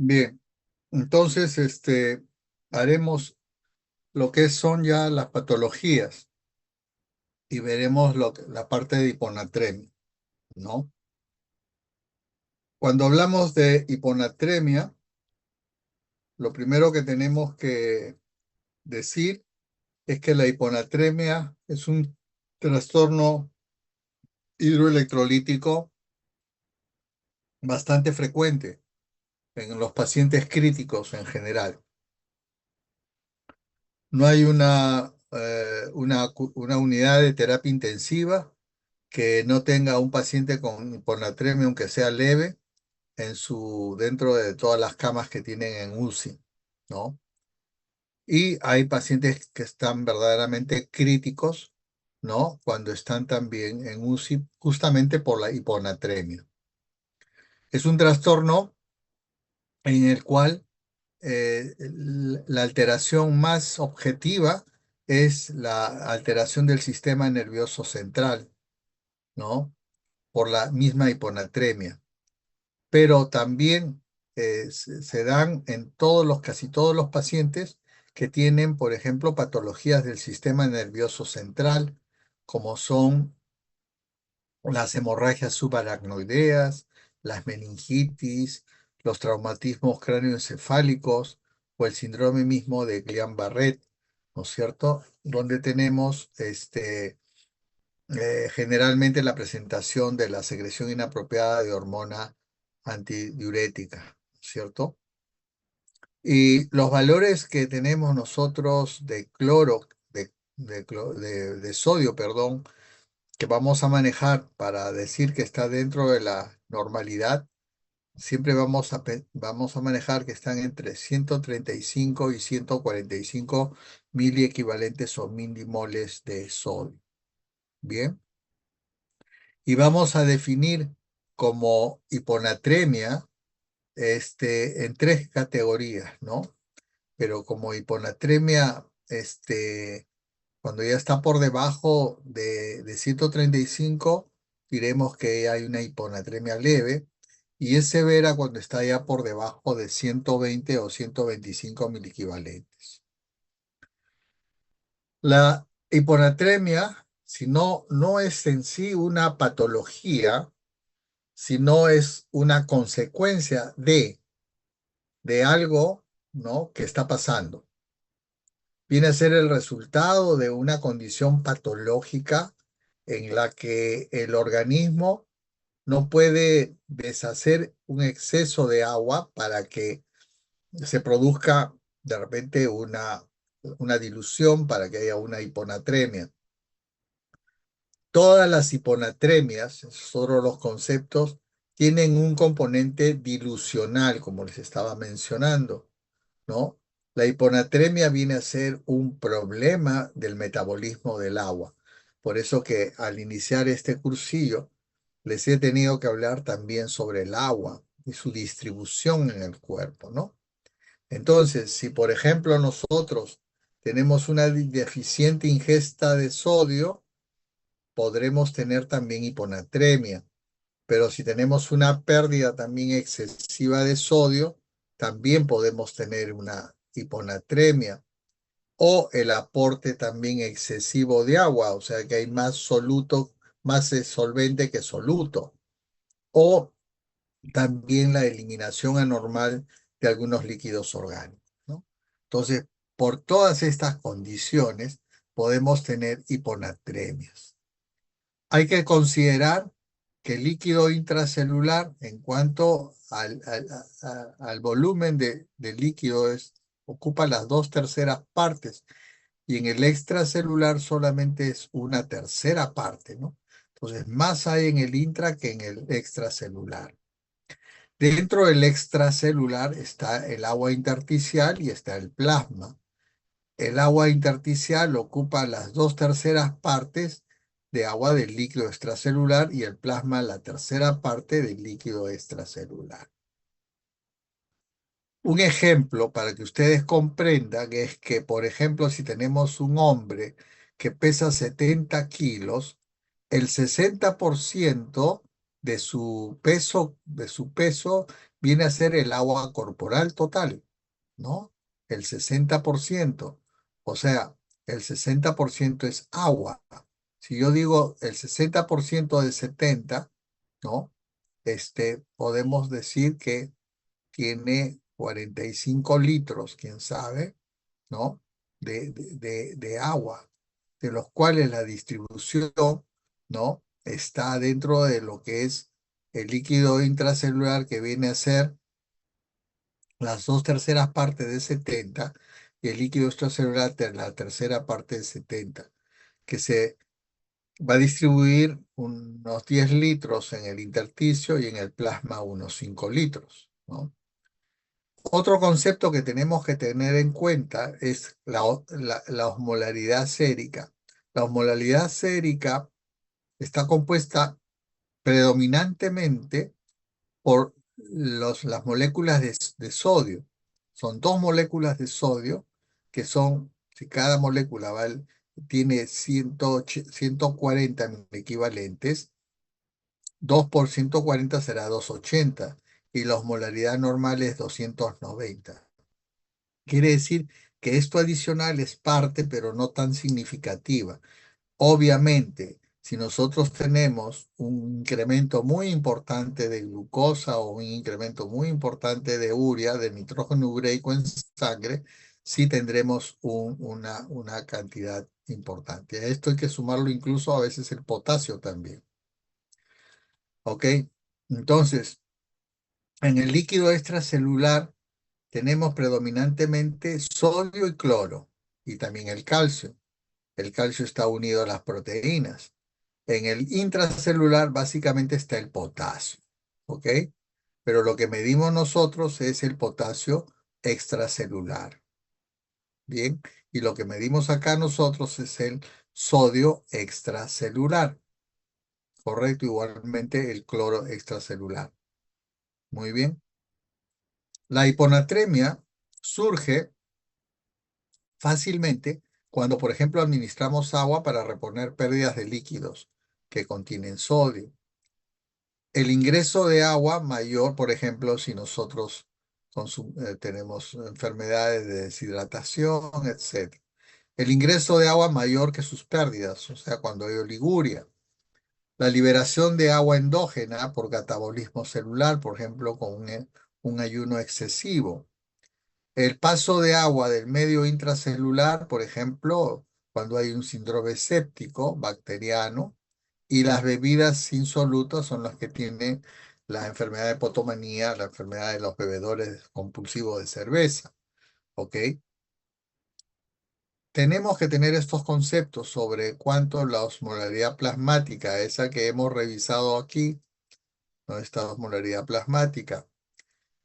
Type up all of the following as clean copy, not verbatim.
Bien, entonces haremos lo que son ya las patologías y veremos la parte de hiponatremia, ¿no? Cuando hablamos de hiponatremia, lo primero que tenemos que decir es que la hiponatremia es un trastorno hidroelectrolítico bastante frecuente en los pacientes críticos en general. No hay una unidad de terapia intensiva que no tenga un paciente con hiponatremia, aunque sea leve, dentro de todas las camas que tienen en UCI, ¿no? Y hay pacientes que están verdaderamente críticos, ¿no? Cuando están también en UCI, justamente por la hiponatremia. Es un trastorno en el cual la alteración más objetiva es la alteración del sistema nervioso central, ¿no? Por la misma hiponatremia. Pero también se dan en casi todos los pacientes que tienen, por ejemplo, patologías del sistema nervioso central, como son las hemorragias subaracnoideas, las meningitis, los traumatismos cráneoencefálicos o el síndrome mismo de Guillain-Barré, ¿no es cierto? Donde tenemos generalmente la presentación de la secreción inapropiada de hormona antidiurética, ¿cierto? Y los valores que tenemos nosotros de cloro, de sodio, perdón, que vamos a manejar para decir que está dentro de la normalidad, siempre vamos a manejar que están entre 135 y 145 miliequivalentes o milimoles de sodio. Bien. Y vamos a definir como hiponatremia en tres categorías, ¿no? Pero como hiponatremia, cuando ya está por debajo de 135, diremos que hay una hiponatremia leve y es severa cuando está ya por debajo de 120 o 125 miliequivalentes. La hiponatremia, si no, no es en sí una patología, sino es una consecuencia de algo, ¿no? Que está pasando. Viene a ser el resultado de una condición patológica en la que el organismo no puede deshacer un exceso de agua para que se produzca de repente una dilución para que haya una hiponatremia. Todas las hiponatremias, esos son los conceptos, tienen un componente dilucional, como les estaba mencionando, ¿no? La hiponatremia viene a ser un problema del metabolismo del agua. Por eso que al iniciar este cursillo, les he tenido que hablar también sobre el agua y su distribución en el cuerpo, ¿no? Entonces, si por ejemplo nosotros tenemos una deficiente ingesta de sodio, podremos tener también hiponatremia. Pero si tenemos una pérdida también excesiva de sodio, también podemos tener una hiponatremia. O el aporte también excesivo de agua, o sea que hay más soluto, más solvente que soluto. O también la eliminación anormal de algunos líquidos orgánicos, ¿no? Entonces, por todas estas condiciones, podemos tener hiponatremias. Hay que considerar que el líquido intracelular, en cuanto al volumen de líquido, ocupa las 2/3 partes y en el extracelular solamente es 1/3 parte, ¿no? Entonces, más hay en el intra que en el extracelular. Dentro del extracelular está el agua intersticial y está el plasma. El agua intersticial ocupa las 2/3 partes de agua del líquido extracelular y el plasma la 1/3 parte del líquido extracelular. Un ejemplo para que ustedes comprendan es que, por ejemplo, si tenemos un hombre que pesa 70 kilos, el 60% de su peso viene a ser el agua corporal total, ¿no? El 60%. O sea, el 60% es agua. Si yo digo el 60% de 70, ¿no? Podemos decir que tiene 45 litros, quién sabe, ¿no? De agua, de los cuales la distribución, ¿no? Está dentro de lo que es el líquido intracelular, que viene a ser las dos terceras partes de 70, y el líquido extracelular la tercera parte de 70, que se va a distribuir unos 10 litros en el intersticio y en el plasma unos 5 litros, ¿no? Otro concepto que tenemos que tener en cuenta es la osmolaridad sérica. La osmolaridad sérica está compuesta predominantemente por las moléculas de sodio. Son dos moléculas de sodio que son, si cada molécula tiene 140 equivalentes, 2 por 140 será 280 y la osmolaridad normal es 290. Quiere decir que esto adicional es parte, pero no tan significativa. Obviamente, si nosotros tenemos un incremento muy importante de glucosa o un incremento muy importante de urea, de nitrógeno ureico en sangre, sí tendremos una cantidad importante. A esto hay que sumarlo incluso a veces el potasio también. ¿Ok? Entonces, en el líquido extracelular tenemos predominantemente sodio y cloro, y también el calcio. El calcio está unido a las proteínas. En el intracelular básicamente está el potasio, ¿ok? Pero lo que medimos nosotros es el potasio extracelular, ¿bien? Y lo que medimos acá nosotros es el sodio extracelular, ¿correcto? Igualmente el cloro extracelular. Muy bien. La hiponatremia surge fácilmente cuando, por ejemplo, administramos agua para reponer pérdidas de líquidos que contienen sodio. El ingreso de agua mayor, por ejemplo, si nosotros tenemos enfermedades de deshidratación, etc. El ingreso de agua mayor que sus pérdidas, o sea, cuando hay oliguria. La liberación de agua endógena por catabolismo celular, por ejemplo, con un ayuno excesivo. El paso de agua del medio intracelular, por ejemplo, cuando hay un síndrome séptico bacteriano, y las bebidas insolutas son las que tienen la enfermedad de potomanía, la enfermedad de los bebedores compulsivos de cerveza. ¿Ok? Tenemos que tener estos conceptos sobre cuánto la osmolaridad plasmática, esa que hemos revisado aquí, ¿no? Esta osmolaridad plasmática.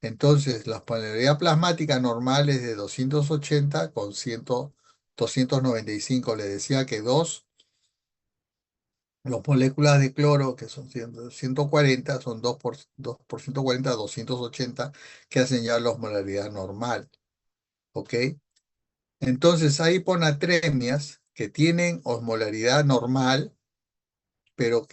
Entonces, la osmolaridad plasmática normal es de 280 con 295. Le decía que las moléculas de cloro, que son 140, son 2 por 140, 280, que hacen ya la osmolaridad normal. ¿Ok? Entonces, hay hiponatremias que tienen osmolaridad normal, pero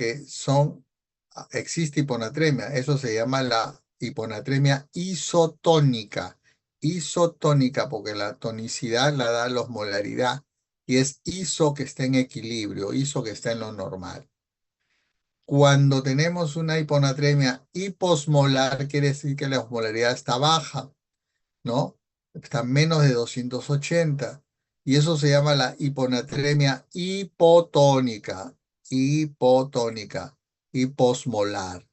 existe hiponatremia. Eso se llama la hiponatremia isotónica. Isotónica, porque la tonicidad la da la osmolaridad, y es iso que está en equilibrio, iso que está en lo normal. Cuando tenemos una hiponatremia hiposmolar, quiere decir que la osmolaridad está baja, ¿no? Está menos de 280. Y eso se llama la hiponatremia hipotónica, hipotónica, hiposmolar.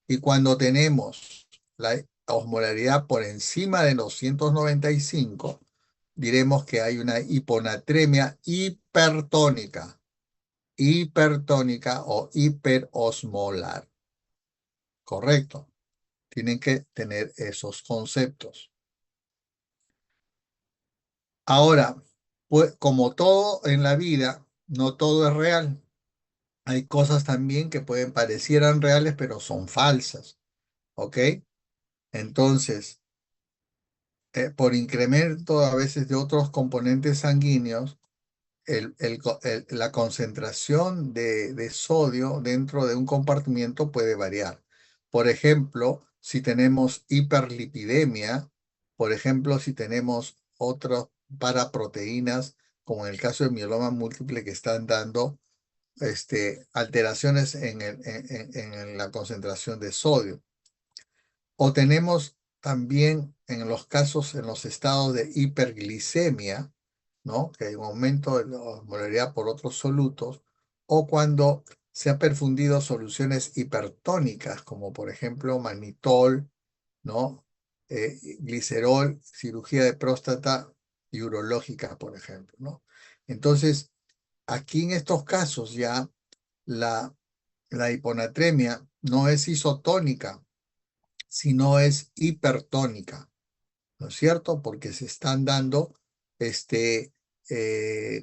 Y cuando tenemos la osmolaridad por encima de 295, diremos que hay una hiponatremia hipertónica o hiperosmolar. Correcto. Tienen que tener esos conceptos. Ahora, pues, como todo en la vida, no todo es real. Hay cosas también que parecieran reales, pero son falsas. ¿Ok? Entonces, por incremento a veces de otros componentes sanguíneos, la concentración de sodio dentro de un compartimiento puede variar. Por ejemplo, si tenemos hiperlipidemia, por ejemplo, si tenemos otras paraproteínas, como en el caso del mieloma múltiple, que están dando alteraciones en la concentración de sodio. O tenemos también en los casos, en los estados de hiperglicemia, ¿no? Que hay un aumento de la osmolaridad por otros solutos, o cuando se han perfundido soluciones hipertónicas, como por ejemplo manitol, ¿no? Glicerol, cirugía de próstata y urológica, por ejemplo, ¿no? Entonces, aquí en estos casos ya la, la hiponatremia no es isotónica, sino es hipertónica, ¿no es cierto? Porque se están dando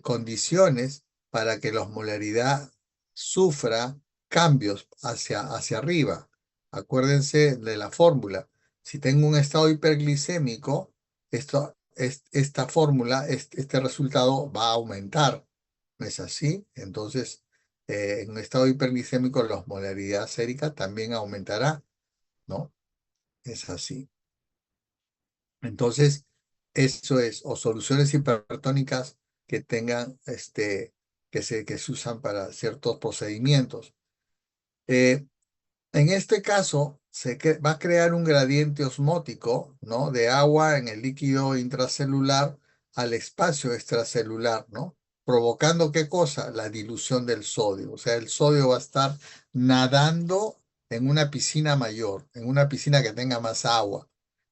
condiciones para que la osmolaridad sufra cambios hacia arriba. Acuérdense de la fórmula. Si tengo un estado hiperglicémico, esta fórmula, este resultado va a aumentar. ¿No es así? Entonces, en un estado hiperglicémico, la osmolaridad sérica también aumentará, ¿no? Es así. Entonces, eso es, o soluciones hipertónicas que tengan, que se usan para ciertos procedimientos. Eh, en este caso, va a crear un gradiente osmótico, ¿no? De agua en el líquido intracelular al espacio extracelular, ¿no? Provocando ¿qué cosa? La dilución del sodio. O sea, el sodio va a estar nadando en una piscina mayor, en una piscina que tenga más agua.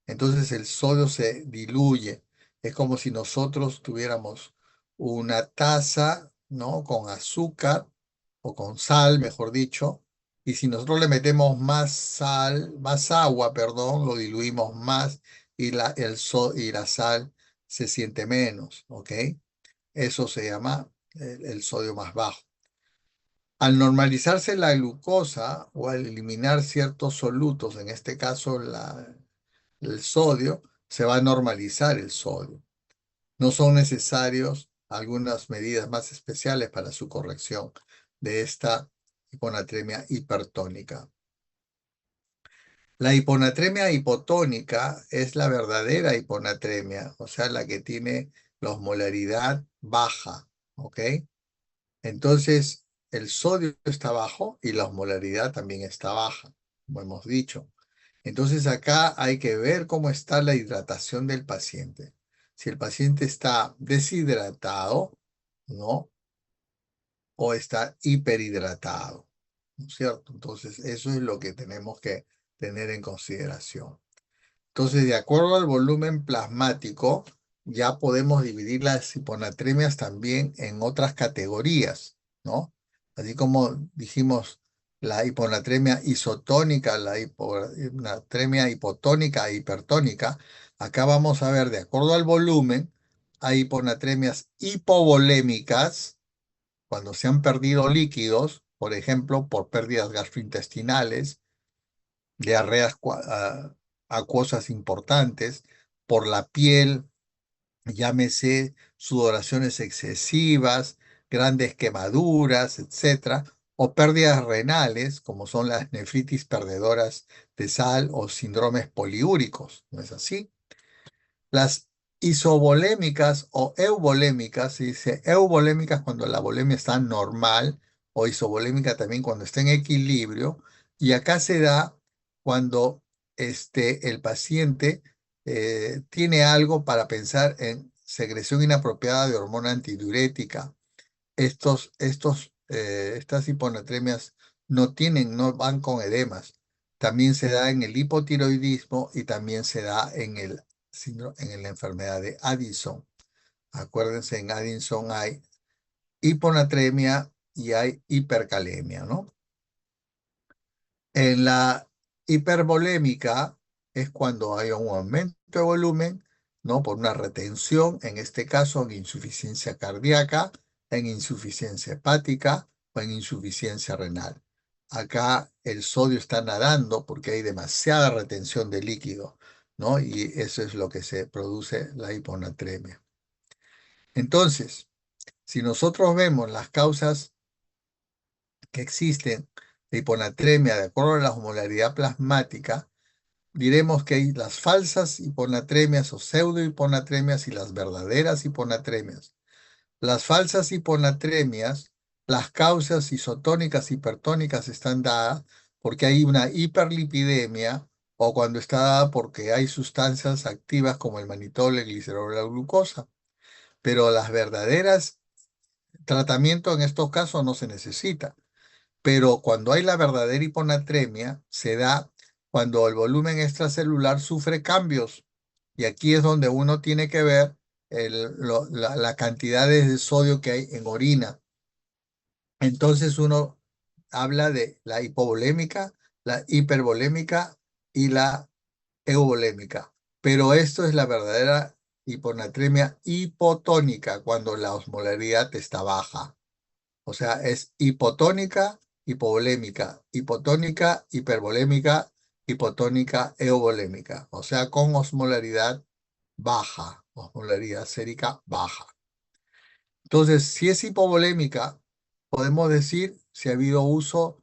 Entonces el sodio se diluye. Es como si nosotros tuviéramos una taza, ¿no? Con azúcar o con sal, mejor dicho, y si nosotros le metemos más sal, más agua, perdón, lo diluimos más y la sal se siente menos, ¿ok? Eso se llama el sodio más bajo. Al normalizarse la glucosa o al eliminar ciertos solutos, en este caso el sodio, se va a normalizar el sodio. No son necesarios algunas medidas más especiales para su corrección de esta hiponatremia hipertónica. La hiponatremia hipotónica es la verdadera hiponatremia, o sea, la que tiene la osmolaridad baja, ¿ok? Entonces, el sodio está bajo y la osmolaridad también está baja, como hemos dicho. Entonces, acá hay que ver cómo está la hidratación del paciente. Si el paciente está deshidratado, ¿no? O está hiperhidratado, ¿no es cierto? Entonces, eso es lo que tenemos que tener en consideración. Entonces, de acuerdo al volumen plasmático, ya podemos dividir las hiponatremias también en otras categorías, ¿no? Así como dijimos la hiponatremia isotónica, la hiponatremia hipotónica e hipertónica, acá vamos a ver, de acuerdo al volumen, hay hiponatremias hipovolémicas, cuando se han perdido líquidos, por ejemplo, por pérdidas gastrointestinales, diarreas acuosas importantes, por la piel, llámese sudoraciones excesivas, grandes quemaduras, etcétera, o pérdidas renales, como son las nefritis perdedoras de sal o síndromes poliúricos, ¿no es así? Las isovolémicas o euvolémicas, se dice euvolémicas cuando la volemia está normal o isovolémica también cuando está en equilibrio. Y acá se da cuando el paciente tiene algo para pensar en secreción inapropiada de hormona antidiurética. Estas hiponatremias no van con edemas. También se da en el hipotiroidismo y también se da en la enfermedad de Addison. Acuérdense, en Addison hay hiponatremia y hay hipercalemia, ¿no? En la hipervolémica es cuando hay un aumento de volumen, ¿no? Por una retención, en este caso en insuficiencia cardíaca, en insuficiencia hepática o en insuficiencia renal. Acá el sodio está nadando porque hay demasiada retención de líquido, ¿no? Y eso es lo que se produce la hiponatremia. Entonces, si nosotros vemos las causas que existen de hiponatremia de acuerdo a la osmolaridad plasmática, diremos que hay las falsas hiponatremias o pseudohiponatremias y las verdaderas hiponatremias. Las falsas hiponatremias, las causas isotónicas, hipertónicas están dadas porque hay una hiperlipidemia o cuando está dada porque hay sustancias activas como el manitol, el glicerol, la glucosa. Pero las verdaderas tratamiento en estos casos no se necesita. Pero cuando hay la verdadera hiponatremia, se da cuando el volumen extracelular sufre cambios. Y aquí es donde uno tiene que ver la cantidad de sodio que hay en orina. Entonces uno habla de la hipovolémica, la hipervolémica y la euvolémica. Pero esto es la verdadera hiponatremia hipotónica, cuando la osmolaridad está baja. O sea, es hipotónica, hipovolémica, hipotónica, hipervolémica, hipotónica, euvolémica. O sea, con osmolaridad baja, osmolaridad sérica baja. Entonces, si es hipovolémica, podemos decir si ha habido uso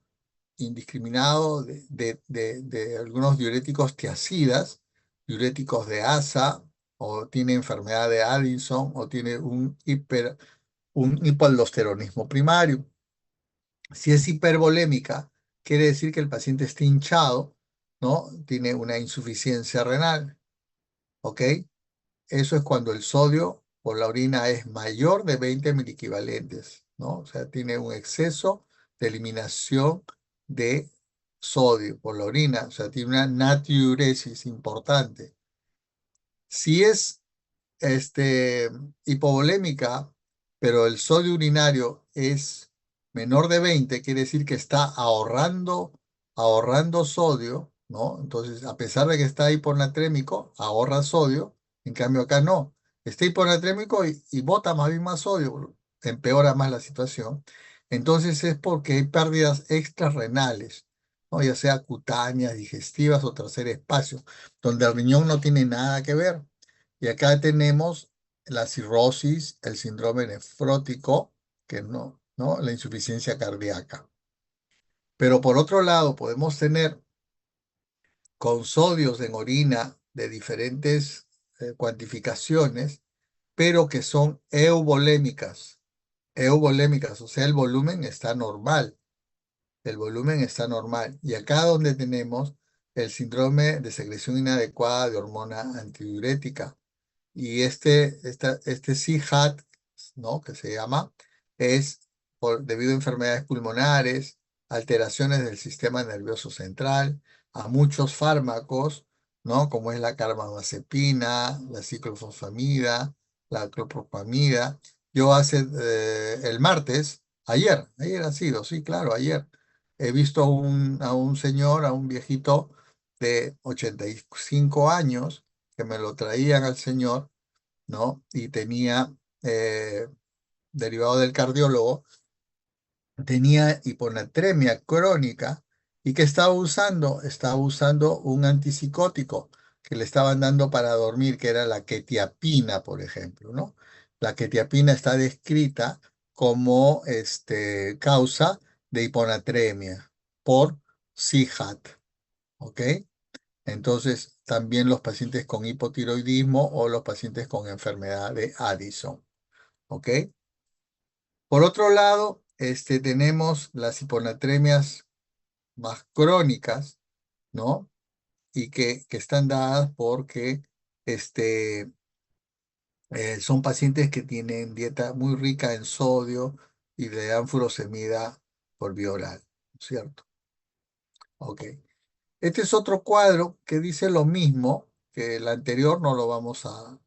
indiscriminado de algunos diuréticos tiacidas, diuréticos de ASA, o tiene enfermedad de Addison, o tiene un hipoaldosteronismo primario. Si es hipervolémica, quiere decir que el paciente está hinchado, ¿no? Tiene una insuficiencia renal, ¿ok? Eso es cuando el sodio por la orina es mayor de 20 miliequivalentes, ¿no? O sea, tiene un exceso de eliminación de sodio por la orina, o sea, tiene una natriuresis importante. Si es hipovolémica, pero el sodio urinario es menor de 20, quiere decir que está ahorrando sodio, ¿no? Entonces, a pesar de que está hiponatrémico, ahorra sodio, en cambio acá no. Está hiponatrémico y bota más bien más sodio, empeora más la situación. Entonces es porque hay pérdidas extrarrenales, ¿no? Ya sea cutáneas, digestivas o tercer espacio, donde el riñón no tiene nada que ver. Y acá tenemos la cirrosis, el síndrome nefrótico, que no, la insuficiencia cardíaca. Pero por otro lado, podemos tener con sodios en orina de diferentes cuantificaciones, pero que son euvolémicas. Euvolémicas, o sea, el volumen está normal. El volumen está normal. Y acá donde tenemos el síndrome de secreción inadecuada de hormona antidiurética. Y este CHAT, ¿no? Que se llama, es debido a enfermedades pulmonares, alteraciones del sistema nervioso central, a muchos fármacos, ¿no? Como es la carbamazepina, la ciclofosfamida, la clopropamida. Yo el martes, ayer ha sido, sí, claro, ayer, he visto a un señor, a un viejito de 85 años, que me lo traían al señor, ¿no? Y tenía, derivado del cardiólogo, tenía hiponatremia crónica y que estaba usando un antipsicótico que le estaban dando para dormir, que era la quetiapina, por ejemplo, ¿no? La quetiapina está descrita como causa de hiponatremia por CHAT, ¿ok? Entonces, también los pacientes con hipotiroidismo o los pacientes con enfermedad de Addison, ¿ok? Por otro lado, tenemos las hiponatremias más crónicas, ¿no? Y que están dadas porque son pacientes que tienen dieta muy rica en sodio y le dan furosemida por vía oral, ¿cierto? Ok. Este es otro cuadro que dice lo mismo que el anterior, no lo vamos a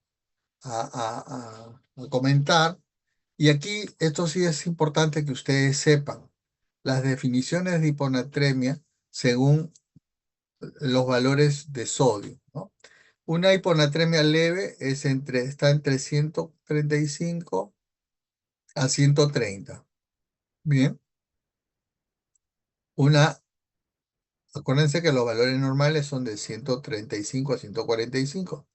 comentar. Y aquí esto sí es importante que ustedes sepan las definiciones de hiponatremia según los valores de sodio, ¿no? Una hiponatremia leve está entre 135 a 130. Bien, una, acuérdense que los valores normales son de 135 a 145.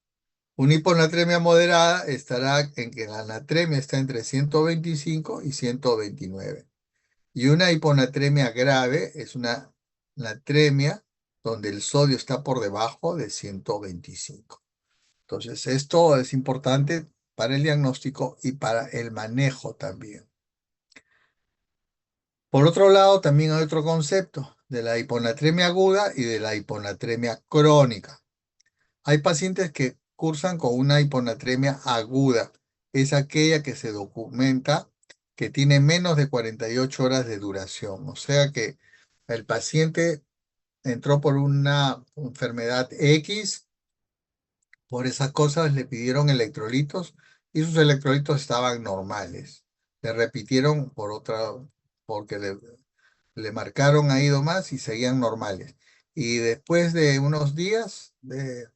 Una hiponatremia moderada estará en que la anatremia está entre 125 y 129. Y una hiponatremia grave es una natremia donde el sodio está por debajo de 125. Entonces, esto es importante para el diagnóstico y para el manejo también. Por otro lado, también hay otro concepto de la hiponatremia aguda y de la hiponatremia crónica. Hay pacientes que cursan con una hiponatremia aguda. Es aquella que se documenta que tiene menos de 48 horas de duración. O sea que el paciente entró por una enfermedad X, por esas cosas le pidieron electrolitos y sus electrolitos estaban normales. Le repitieron por otra, porque le marcaron ahí más y seguían normales. Y después de unos días, de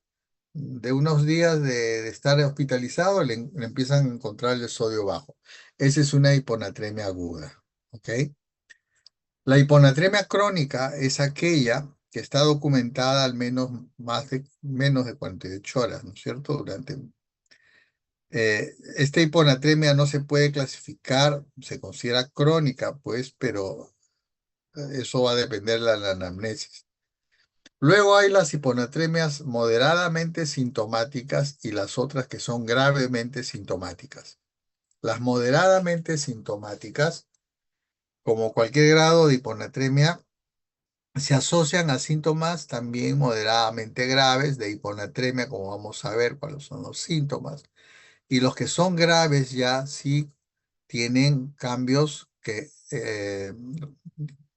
estar hospitalizado, le empiezan a encontrar el sodio bajo. Esa es una hiponatremia aguda. ¿Ok? La hiponatremia crónica es aquella que está documentada al menos menos de 48 horas, ¿no es cierto? Esta hiponatremia no se puede clasificar, se considera crónica, pues, pero eso va a depender de la anamnesis. Luego hay las hiponatremias moderadamente sintomáticas y las otras que son gravemente sintomáticas. Las moderadamente sintomáticas, como cualquier grado de hiponatremia, se asocian a síntomas también moderadamente graves de hiponatremia, como vamos a ver cuáles son los síntomas. Y los que son graves ya sí tienen cambios que,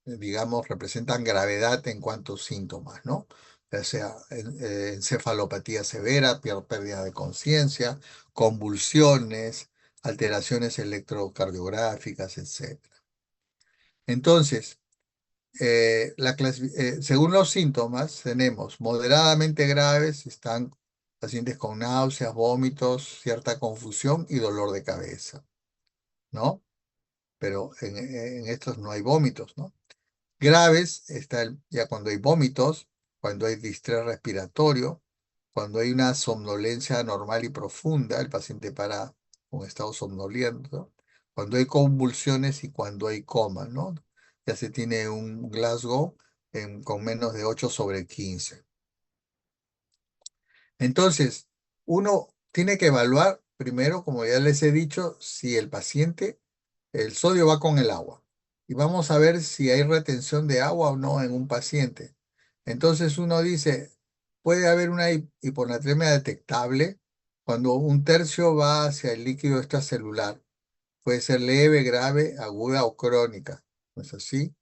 digamos, representan gravedad en cuanto a síntomas, ¿no? Ya sea encefalopatía severa, pérdida de conciencia, convulsiones, alteraciones electrocardiográficas, etc. Entonces, según los síntomas, tenemos moderadamente graves, están pacientes con náuseas, vómitos, cierta confusión y dolor de cabeza, ¿no? Pero en estos no hay vómitos, ¿no? Graves está ya cuando hay vómitos, cuando hay distrés respiratorio, cuando hay una somnolencia normal y profunda, el paciente para con estado somnoliento, cuando hay convulsiones y cuando hay coma, ¿no? Ya se tiene un Glasgow con menos de 8/15. Entonces, uno tiene que evaluar primero, como ya les he dicho, si el paciente, el sodio va con el agua. Y vamos a ver si hay retención de agua o no en un paciente. Entonces uno dice, puede haber una hiponatremia detectable cuando un tercio va hacia el líquido extracelular. Puede ser leve, grave, aguda o crónica. ¿No es así?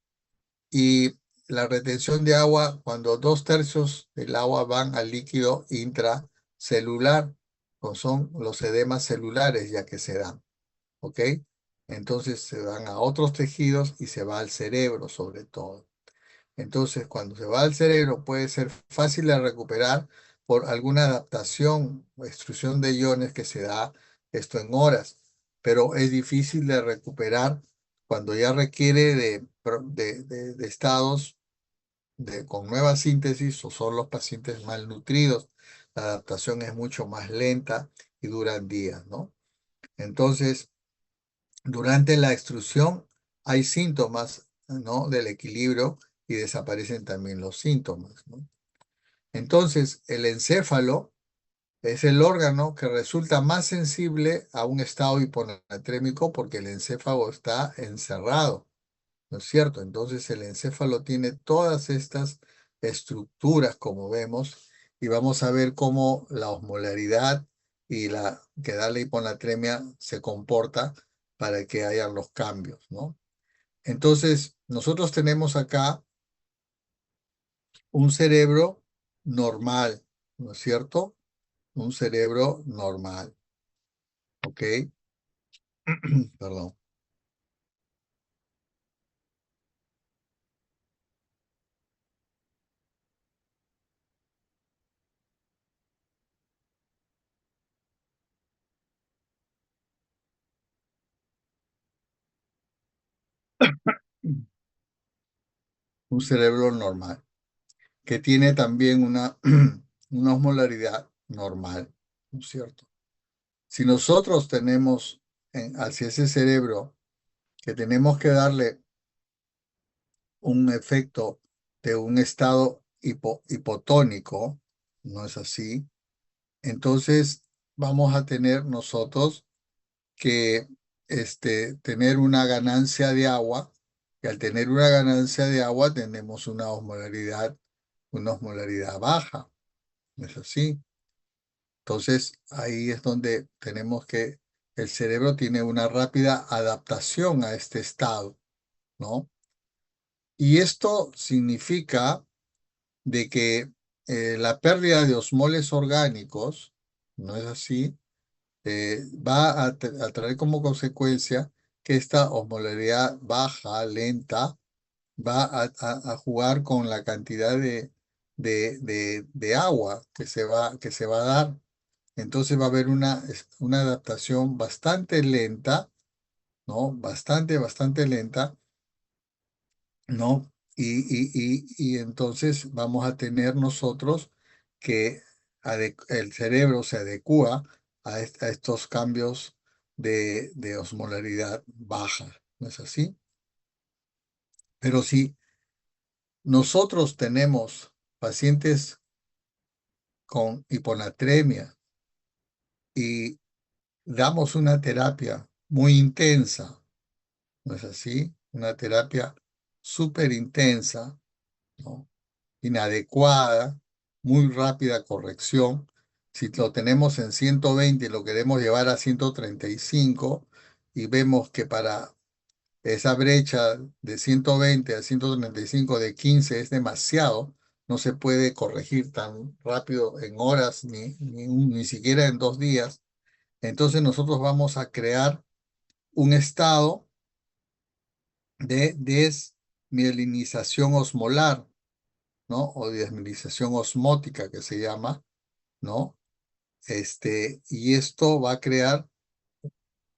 Y la retención de agua, cuando 2/3 del agua van al líquido intracelular, o son los edemas celulares ya que se dan, ¿ok? Entonces se van a otros tejidos y se va al cerebro sobre todo. Entonces, cuando se va al cerebro puede ser fácil de recuperar por alguna adaptación o extrusión de iones que se da esto en horas, pero es difícil de recuperar cuando ya requiere de estados con nueva síntesis o son los pacientes malnutridos. La adaptación es mucho más lenta y duran días, ¿no? Entonces, durante la extrusión hay síntomas, ¿no? Del equilibrio y desaparecen también los síntomas, ¿no? Entonces, el encéfalo es el órgano que resulta más sensible a un estado hiponatrémico porque el encéfalo está encerrado, ¿no es cierto? Entonces, el encéfalo tiene todas estas estructuras, como vemos, y vamos a ver cómo la osmolaridad y la que da la hiponatremia se comporta para que hayan los cambios, ¿no? Entonces, nosotros tenemos acá un cerebro normal, ¿no es cierto? Un cerebro normal, ¿ok? Perdón. Un cerebro normal, que tiene también una osmolaridad normal, ¿no es cierto? Si nosotros tenemos hacia ese cerebro que tenemos que darle un efecto de un estado hipotónico, ¿no es así? Entonces vamos a tener nosotros que tener una ganancia de agua, y al tener una ganancia de agua tenemos una osmolaridad baja, ¿no es así? Entonces ahí es donde tenemos que el cerebro tiene una rápida adaptación a este estado, ¿no? Y esto significa de que la pérdida de osmoles orgánicos, ¿no es así? Va a traer como consecuencia que esta osmolaridad baja, lenta, va a jugar con la cantidad de agua que se va a dar. Entonces va a haber una adaptación bastante lenta, ¿no? Bastante lenta, ¿no? Y entonces vamos a tener nosotros que el cerebro se adecua a estos cambios de osmolaridad baja, ¿no es así? Pero si nosotros tenemos pacientes con hiponatremia y damos una terapia muy intensa, ¿no es así? Una terapia súper intensa, ¿no? Inadecuada, muy rápida corrección. Si lo tenemos en 120 y lo queremos llevar a 135 y vemos que para esa brecha de 120 a 135 de 15 es demasiado, no se puede corregir tan rápido en horas ni siquiera en 2 días, entonces nosotros vamos a crear un estado de desmielinización osmolar, ¿no? O desmielinización osmótica que se llama, ¿no? Y esto va a crear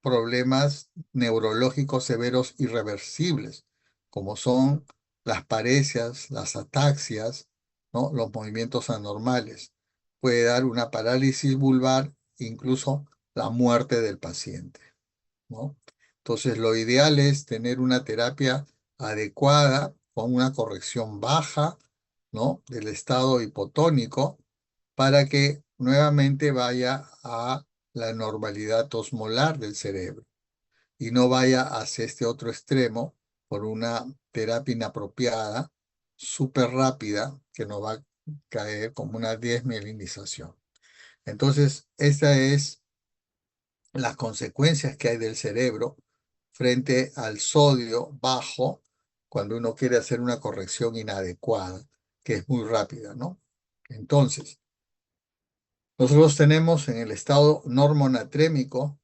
problemas neurológicos severos irreversibles, como son las paresias, las ataxias, ¿no? Los movimientos anormales. Puede dar una parálisis vulvar, incluso la muerte del paciente, ¿no? Entonces, lo ideal es tener una terapia adecuada con una corrección baja, ¿no? Del estado hipotónico para que nuevamente vaya a la normalidad osmolar del cerebro y no vaya hacia este otro extremo por una terapia inapropiada, súper rápida, que nos va a caer como una desmielinización. Entonces, esta es las consecuencias que hay del cerebro frente al sodio bajo cuando uno quiere hacer una corrección inadecuada, que es muy rápida, ¿no? Entonces, nosotros tenemos en el estado normonatrémico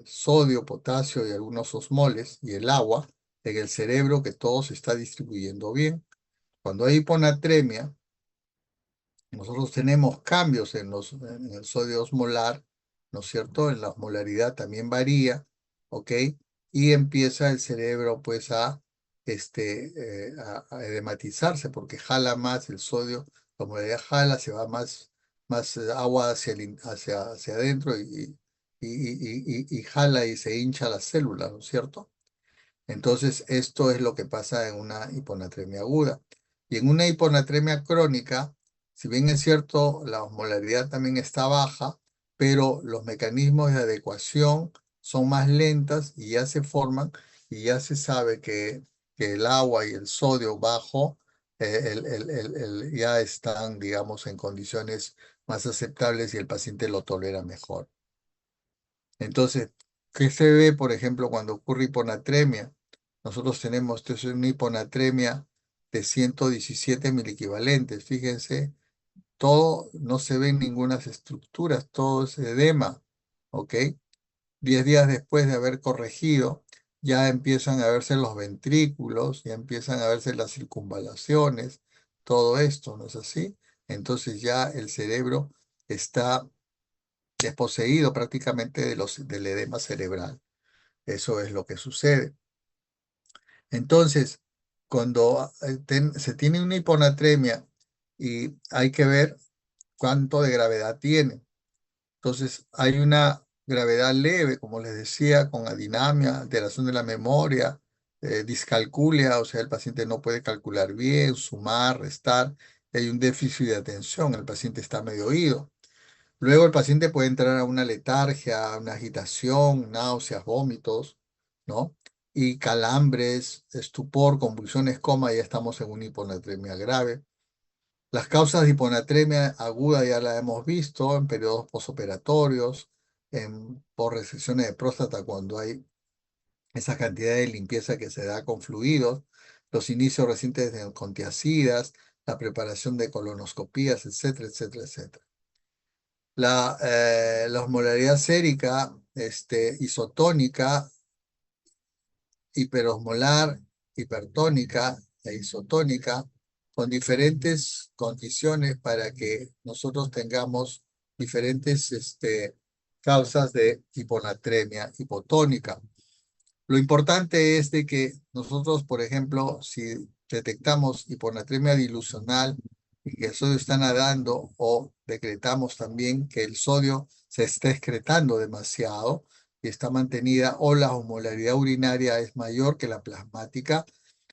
sodio, potasio y algunos osmoles y el agua en el cerebro que todo se está distribuyendo bien. Cuando hay hiponatremia, nosotros tenemos cambios en el sodio osmolar, ¿no es cierto? En la osmolaridad también varía, ¿ok? Y empieza el cerebro pues a edematizarse porque jala más el sodio, la osmolaridad jala, se va más agua hacia adentro y jala y se hincha la célula, ¿no es cierto? Entonces, esto es lo que pasa en una hiponatremia aguda. Y en una hiponatremia crónica, si bien es cierto, la osmolaridad también está baja, pero los mecanismos de adecuación son más lentas y ya se forman y ya se sabe que el agua y el sodio bajo ya están, digamos, en condiciones más aceptables y el paciente lo tolera mejor. Entonces, ¿qué se ve, por ejemplo, cuando ocurre hiponatremia? Nosotros tenemos una hiponatremia de 117 miliequivalentes. Fíjense, todo, no se ven ninguna estructuras, todo es edema, ¿ok? 10 días después de haber corregido, ya empiezan a verse los ventrículos, ya empiezan a verse las circunvalaciones, todo esto, ¿no es así? Entonces ya el cerebro está desposeído prácticamente del edema cerebral. Eso es lo que sucede. Entonces, cuando se tiene una hiponatremia y hay que ver cuánto de gravedad tiene. Entonces, hay una gravedad leve, como les decía, con adinamia, alteración de la memoria, discalculia, o sea, el paciente no puede calcular bien, sumar, restar, hay un déficit de atención, el paciente está medio oído. Luego el paciente puede entrar a una letargia, una agitación, náuseas, vómitos, ¿no? Y calambres, estupor, convulsiones, coma, ya estamos en una hiponatremia grave. Las causas de hiponatremia aguda ya la hemos visto en periodos posoperatorios, por resecciones de próstata cuando hay esa cantidad de limpieza que se da con fluidos, los inicios recientes de contiacidas, la preparación de colonoscopías, etcétera, etcétera, etcétera. La osmolaridad sérica, isotónica, hiperosmolar, hipertónica e isotónica, con diferentes condiciones para que nosotros tengamos diferentes causas de hiponatremia hipotónica. Lo importante es de que nosotros, por ejemplo, si detectamos hiponatremia dilucional y que el sodio está nadando o decretamos también que el sodio se está excretando demasiado y está mantenida o la osmolaridad urinaria es mayor que la plasmática,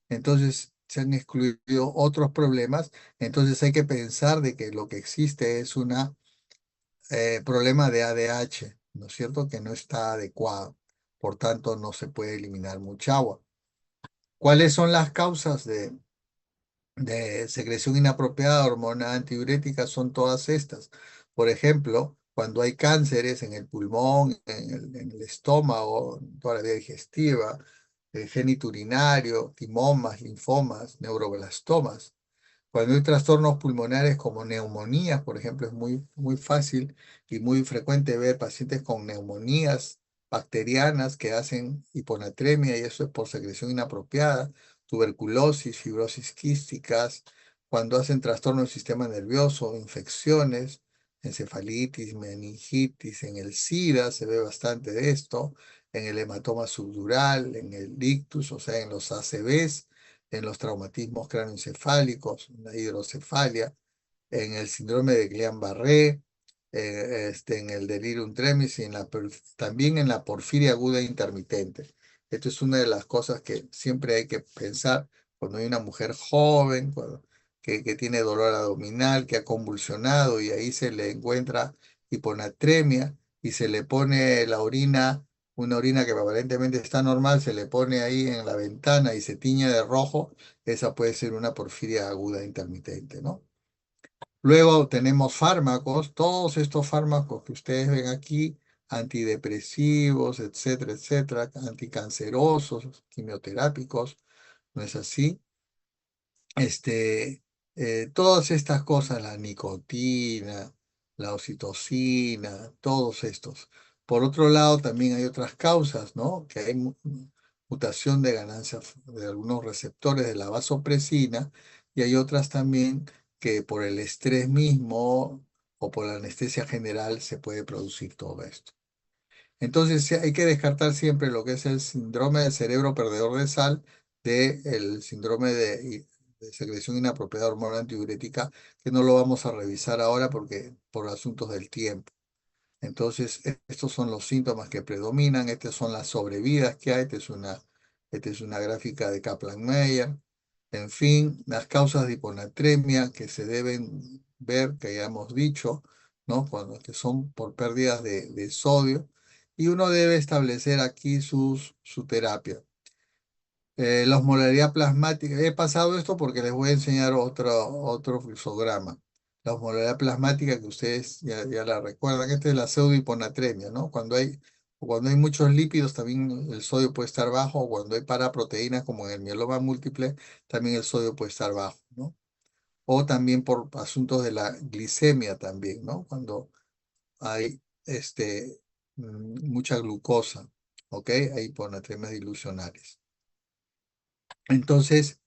entonces se han excluido otros problemas. Entonces hay que pensar de que lo que existe es un problema de ADH, ¿no es cierto? Que no está adecuado. Por tanto, no se puede eliminar mucha agua. ¿Cuáles son las causas de secreción inapropiada de hormona antidiurética? Son todas estas. Por ejemplo, cuando hay cánceres en el pulmón, en el estómago, en toda la vía digestiva, el genitourinario, timomas, linfomas, neuroblastomas. Cuando hay trastornos pulmonares como neumonías, por ejemplo, es muy, muy fácil y muy frecuente ver pacientes con neumonías bacterianas que hacen hiponatremia y eso es por secreción inapropiada, tuberculosis, fibrosis quísticas, cuando hacen trastorno del sistema nervioso, infecciones, encefalitis, meningitis, en el SIDA se ve bastante de esto, en el hematoma subdural, en el ictus, o sea, en los ACVs, en los traumatismos cráneoencefálicos, la hidrocefalia, en el síndrome de Guillain-Barré, en el delirium tremens y también en la porfiria aguda intermitente. Esto es una de las cosas que siempre hay que pensar cuando hay una mujer joven, que tiene dolor abdominal, que ha convulsionado y ahí se le encuentra hiponatremia y se le pone la orina, una orina que aparentemente está normal, se le pone ahí en la ventana y se tiñe de rojo, esa puede ser una porfiria aguda intermitente, ¿no? Luego tenemos fármacos, todos estos fármacos que ustedes ven aquí, antidepresivos, etcétera, etcétera, anticancerosos, quimioterápicos, ¿no es así? Todas estas cosas, la nicotina, la oxitocina, todos estos. Por otro lado, también hay otras causas, ¿no? Que hay mutación de ganancia de algunos receptores de la vasopresina y hay otras también que por el estrés mismo o por la anestesia general se puede producir todo esto. Entonces sí, hay que descartar siempre lo que es el síndrome del cerebro perdedor de sal del síndrome de secreción inapropiada de hormona antidiurética, que no lo vamos a revisar ahora porque por asuntos del tiempo. Entonces, estos son los síntomas que predominan, estas son las sobrevidas que hay, esta es una gráfica de Kaplan-Meier. En fin, las causas de hiponatremia que se deben ver, que ya hemos dicho, ¿no? Que son por pérdidas de sodio, y uno debe establecer aquí su terapia. La osmolaridad plasmática, he pasado esto porque les voy a enseñar otro fluxograma. La osmolaridad plasmática que ustedes ya la recuerdan, esta es la pseudohiponatremia, ¿no? Cuando hay muchos lípidos también el sodio puede estar bajo, o cuando hay paraproteínas como en el mieloma múltiple, también el sodio puede estar bajo, ¿no? O también por asuntos de la glicemia también, ¿no? Cuando hay mucha glucosa, ¿ok? Hay hiponatremias dilucionales. Entonces,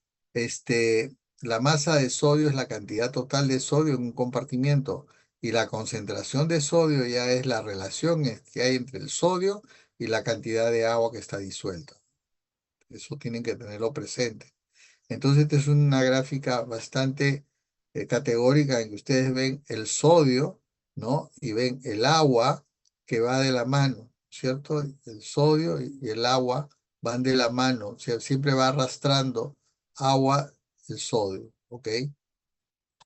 la masa de sodio es la cantidad total de sodio en un compartimiento y la concentración de sodio ya es la relación que hay entre el sodio y la cantidad de agua que está disuelta. Eso tienen que tenerlo presente. Entonces, esta es una gráfica bastante categórica en que ustedes ven el sodio, ¿no? Y ven el agua que va de la mano, ¿cierto? El sodio y el agua van de la mano, o sea, siempre va arrastrando agua el sodio, ¿ok?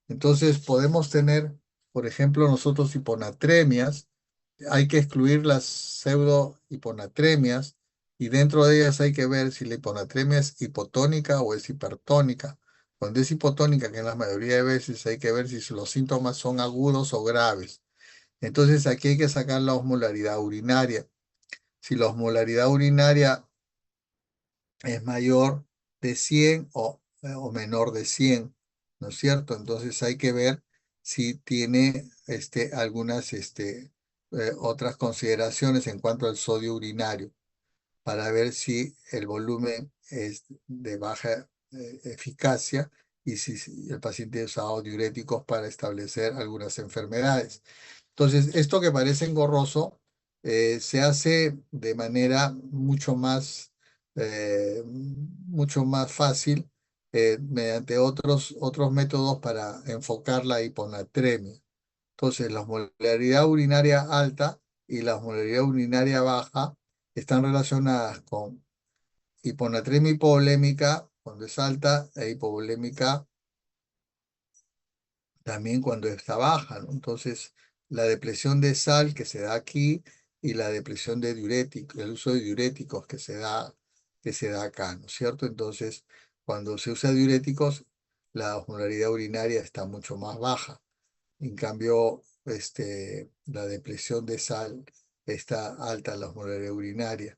Entonces podemos tener, por ejemplo, nosotros hiponatremias, hay que excluir las pseudo hiponatremias y dentro de ellas hay que ver si la hiponatremia es hipotónica o es hipertónica. Cuando es hipotónica, que en la mayoría de veces hay que ver si los síntomas son agudos o graves. Entonces aquí hay que sacar la osmolaridad urinaria. Si la osmolaridad urinaria es mayor de 100 o menor de 100, ¿no es cierto? Entonces hay que ver si tiene algunas otras consideraciones en cuanto al sodio urinario para ver si el volumen es de baja eficacia y si el paciente ha usado diuréticos para establecer algunas enfermedades. Entonces, esto que parece engorroso se hace de manera mucho más fácil mediante otros métodos para enfocar la hiponatremia. Entonces, la osmolaridad urinaria alta y la osmolaridad urinaria baja están relacionadas con hiponatremia hipovolémica cuando es alta e hipovolémica también cuando está baja, ¿no? Entonces, la depresión de sal que se da aquí y la depresión de diuréticos, el uso de diuréticos que se da acá, ¿no es cierto? Entonces, cuando se usa diuréticos, la osmolaridad urinaria está mucho más baja. En cambio, la depresión de sal está alta la osmolaridad urinaria.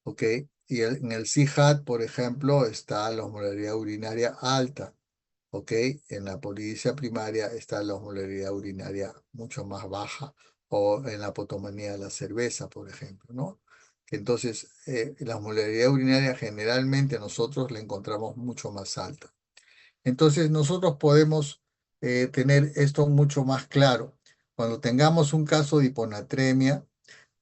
¿Ok? Y en el CIHAT, por ejemplo, está la osmolaridad urinaria alta. ¿Ok? En la polidipsia primaria está la osmolaridad urinaria mucho más baja, o en la potomanía de la cerveza, por ejemplo, ¿no? Que entonces, la osmolaridad urinaria generalmente nosotros la encontramos mucho más alta. Entonces, nosotros podemos tener esto mucho más claro. Cuando tengamos un caso de hiponatremia,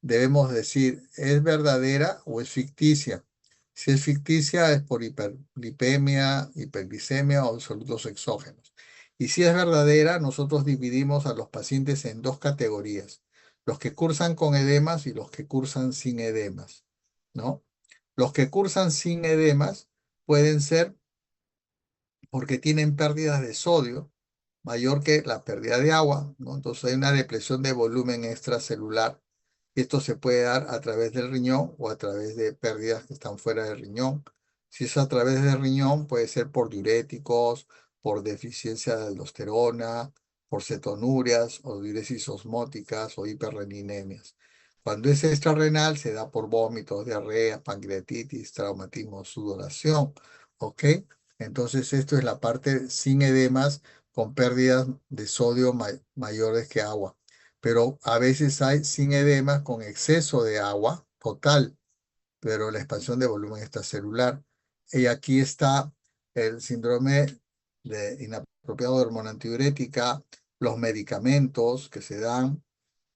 debemos decir, ¿es verdadera o es ficticia? Si es ficticia es por hiperlipemia, hiperglicemia o solutos exógenos. Y si es verdadera, nosotros dividimos a los pacientes en dos categorías, los que cursan con edemas y los que cursan sin edemas, ¿no? Los que cursan sin edemas pueden ser porque tienen pérdidas de sodio mayor que la pérdida de agua, ¿no? Entonces hay una depresión de volumen extracelular y esto se puede dar a través del riñón o a través de pérdidas que están fuera del riñón. Si es a través del riñón, puede ser por diuréticos, por deficiencia de aldosterona, por cetonurias o diuresis osmóticas o hiperreninemias. Cuando es extrarrenal, se da por vómitos, diarrea, pancreatitis, traumatismo, sudoración. ¿Ok? Entonces, esto es la parte sin edemas con pérdidas de sodio mayores que agua. Pero a veces hay sin edemas con exceso de agua total, pero la expansión de volumen extracelular. Y aquí está el síndrome de inapropiado de hormona antidiurética, los medicamentos que se dan,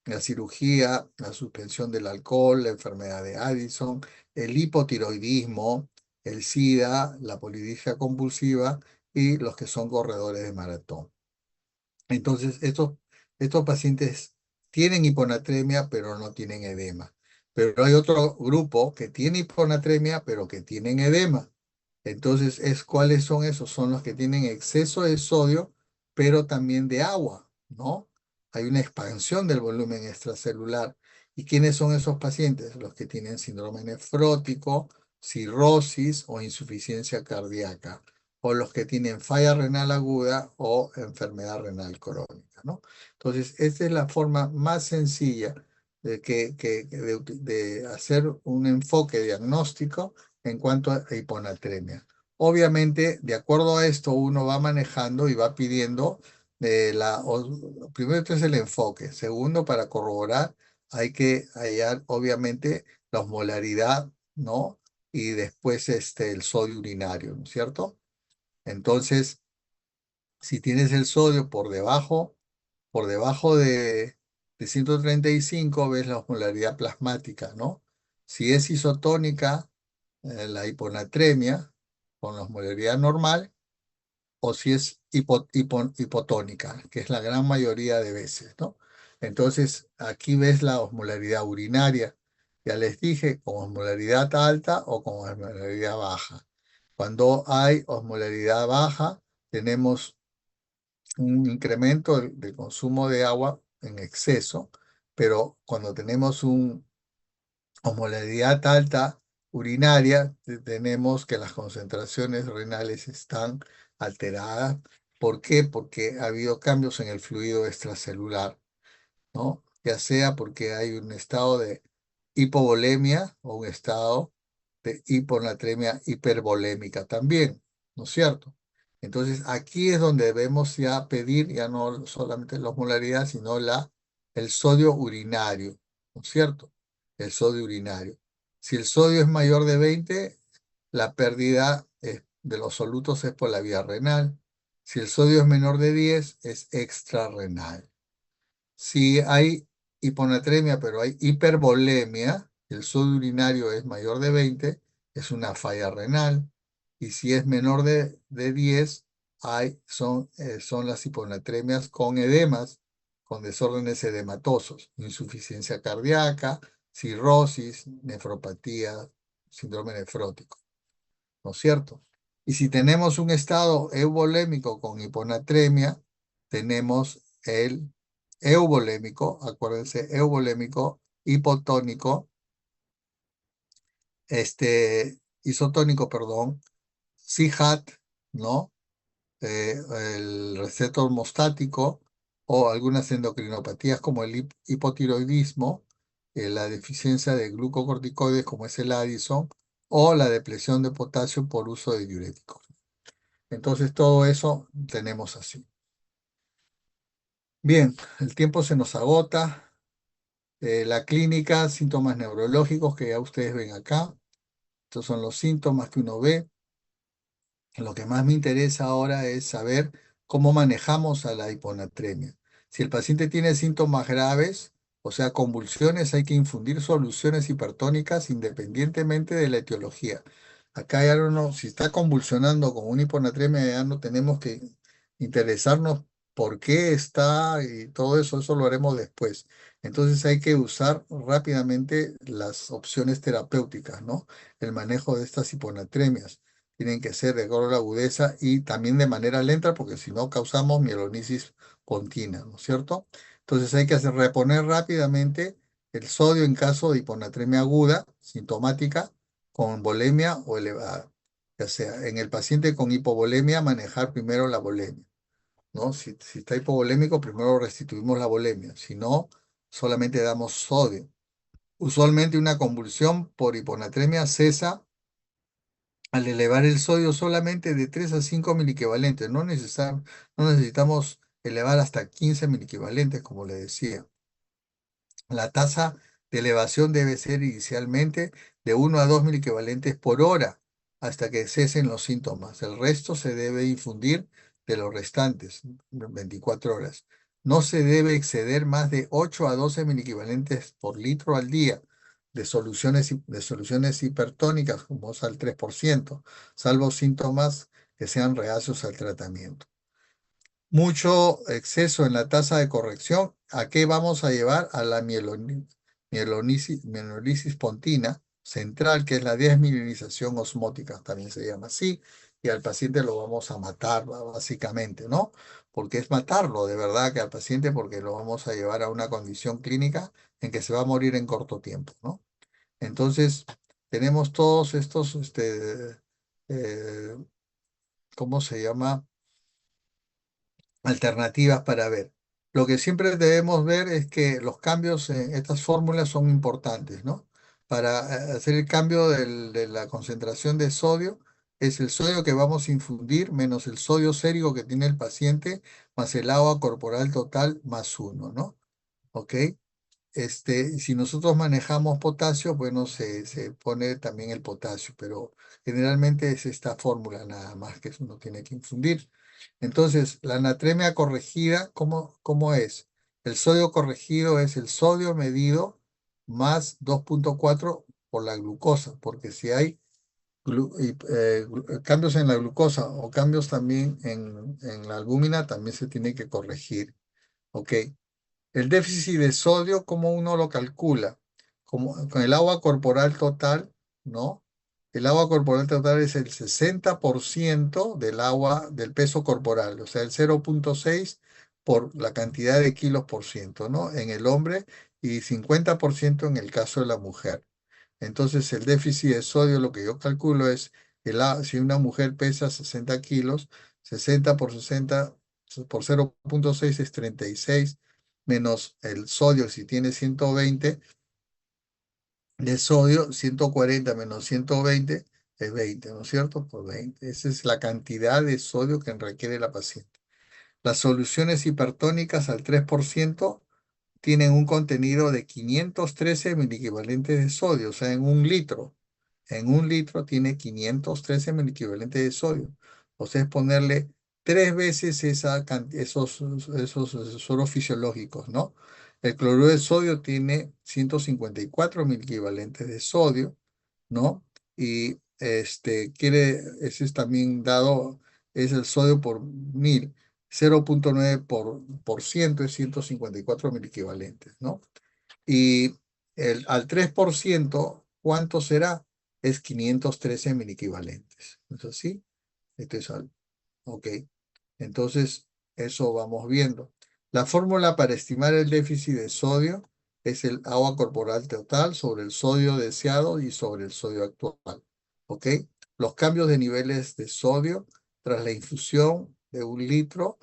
la cirugía, la suspensión del alcohol, la enfermedad de Addison, el hipotiroidismo, el SIDA, la polidipsia compulsiva y los que son corredores de maratón. Entonces, estos pacientes tienen hiponatremia, pero no tienen edema. Pero hay otro grupo que tiene hiponatremia, pero que tienen edema. Entonces, ¿cuáles son esos? Son los que tienen exceso de sodio, pero también de agua, ¿no? Hay una expansión del volumen extracelular. ¿Y quiénes son esos pacientes? Los que tienen síndrome nefrótico, cirrosis o insuficiencia cardíaca, o los que tienen falla renal aguda o enfermedad renal crónica, ¿no? Entonces, esta es la forma más sencilla de hacer un enfoque diagnóstico en cuanto a hiponatremia. Obviamente, de acuerdo a esto, uno va manejando y va pidiendo, primero es el enfoque, segundo, para corroborar, hay que hallar, obviamente, la osmolaridad, ¿no? Y después el sodio urinario, ¿no es cierto? Entonces, si tienes el sodio por debajo de 135, ves la osmolaridad plasmática, ¿no? Si es isotónica, la hiponatremia con la osmolaridad normal, o si es hipotónica, que es la gran mayoría de veces, ¿no? Entonces, aquí ves la osmolaridad urinaria. Ya les dije, con osmolaridad alta o con osmolaridad baja. Cuando hay osmolaridad baja, tenemos un incremento del consumo de agua en exceso, pero cuando tenemos una osmolaridad alta urinaria, tenemos que las concentraciones renales están alteradas. ¿Por qué? Porque ha habido cambios en el fluido extracelular, ¿no? Ya sea porque hay un estado de hipovolemia o un estado de hiponatremia hipervolémica también, ¿no es cierto? Entonces aquí es donde debemos ya pedir ya no solamente la osmolaridad, sino el sodio urinario, ¿no es cierto? El sodio urinario. Si el sodio es mayor de 20, la pérdida de los solutos es por la vía renal. Si el sodio es menor de 10, es extrarrenal. Si hay hiponatremia, pero hay hipervolemia, el sodio urinario es mayor de 20, es una falla renal. Y si es menor de 10, son las hiponatremias con edemas, con desórdenes edematosos, insuficiencia cardíaca, cirrosis, nefropatía, síndrome nefrótico, ¿no es cierto? Y si tenemos un estado euvolémico con hiponatremia, tenemos el euvolémico, acuérdense, euvolémico, hipotónico, isotónico, perdón, CHAT, ¿no? El receptor hemostático o algunas endocrinopatías como el hipotiroidismo, la deficiencia de glucocorticoides como es el Addison o la depresión de potasio por uso de diuréticos. Entonces todo eso tenemos así. Bien, el tiempo se nos agota. La clínica, síntomas neurológicos que ya ustedes ven acá. Estos son los síntomas que uno ve. Lo que más me interesa ahora es saber cómo manejamos a la hiponatremia. Si el paciente tiene síntomas graves, o sea, convulsiones, hay que infundir soluciones hipertónicas independientemente de la etiología. Acá ya no, si está convulsionando con una hiponatremia, ya no tenemos que interesarnos por qué está y todo eso, eso lo haremos después. Entonces hay que usar rápidamente las opciones terapéuticas, ¿no? El manejo de estas hiponatremias tienen que ser de acuerdo a la agudeza y también de manera lenta, porque si no causamos mielonisis continua, ¿no es cierto? Entonces hay que reponer rápidamente el sodio en caso de hiponatremia aguda, sintomática, con volemia o elevada. Ya sea en el paciente con hipovolemia, manejar primero la volemia, ¿no? Si está hipovolémico, primero restituimos la volemia, si no, solamente damos sodio. Usualmente una convulsión por hiponatremia cesa al elevar el sodio solamente de 3 a 5 miliequivalentes. No necesitamos elevar hasta 15 miliequivalentes, como le decía. La tasa de elevación debe ser inicialmente de 1 a 2 miliequivalentes por hora hasta que cesen los síntomas. El resto se debe infundir de los restantes 24 horas. No se debe exceder más de 8 a 12 miliequivalentes por litro al día de soluciones hipertónicas como es al 3%, salvo síntomas que sean reacios al tratamiento. Mucho exceso en la tasa de corrección, ¿a qué vamos a llevar? A la mielolisis pontina central, que es la desmielinización osmótica, también se llama así, y al paciente lo vamos a matar, básicamente, ¿no? Porque es matarlo de verdad que al paciente, porque lo vamos a llevar a una condición clínica en que se va a morir en corto tiempo, ¿no? Entonces, tenemos todos estos, eh, ¿cómo se llama? Alternativas para ver. Lo que siempre debemos ver es que los cambios en estas fórmulas son importantes, ¿no? Para hacer el cambio de la concentración de sodio, es el sodio que vamos a infundir menos el sodio sérico que tiene el paciente, más el agua corporal total más uno, ¿no? ¿Ok? Si nosotros manejamos potasio, bueno, se pone también el potasio, pero generalmente es esta fórmula nada más que uno tiene que infundir. Entonces, la natremia corregida, ¿cómo es? El sodio corregido es el sodio medido más 2,4 por la glucosa, porque si hay cambios en la glucosa o cambios también en la albúmina, también se tiene que corregir. ¿Ok? El déficit de sodio, ¿cómo uno lo calcula? Como, con el agua corporal total, ¿no? El agua corporal total es el 60% del agua, del peso corporal, o sea, el 0,6 por la cantidad de kilos por ciento, ¿no? En el hombre y 50% en el caso de la mujer. Entonces, el déficit de sodio, lo que yo calculo es, si una mujer pesa 60 kilos, 60 por 60 por 0,6 es 36, menos el sodio, si tiene 120 de sodio, 140 menos 120 es 20, ¿no es cierto? Por 20. Esa es la cantidad de sodio que requiere la paciente. Las soluciones hipertónicas al 3% tienen un contenido de 513 miliequivalentes de sodio, o sea, en un litro. En un litro tiene 513 miliequivalentes de sodio. O sea, es ponerle 3 veces esos sueros fisiológicos, ¿no? El cloruro de sodio tiene 154 miliequivalentes de sodio, ¿no? Y ese es también dado, es el sodio por 1000. 0,9 por ciento es 154 mil equivalentes, ¿no? Y al 3%, ¿cuánto será? Es 513 mil equivalentes. ¿No es así? Esto es algo. Ok. Entonces, eso vamos viendo. La fórmula para estimar el déficit de sodio es el agua corporal total sobre el sodio deseado y sobre el sodio actual. ¿Ok? Los cambios de niveles de sodio tras la infusión de 1 litro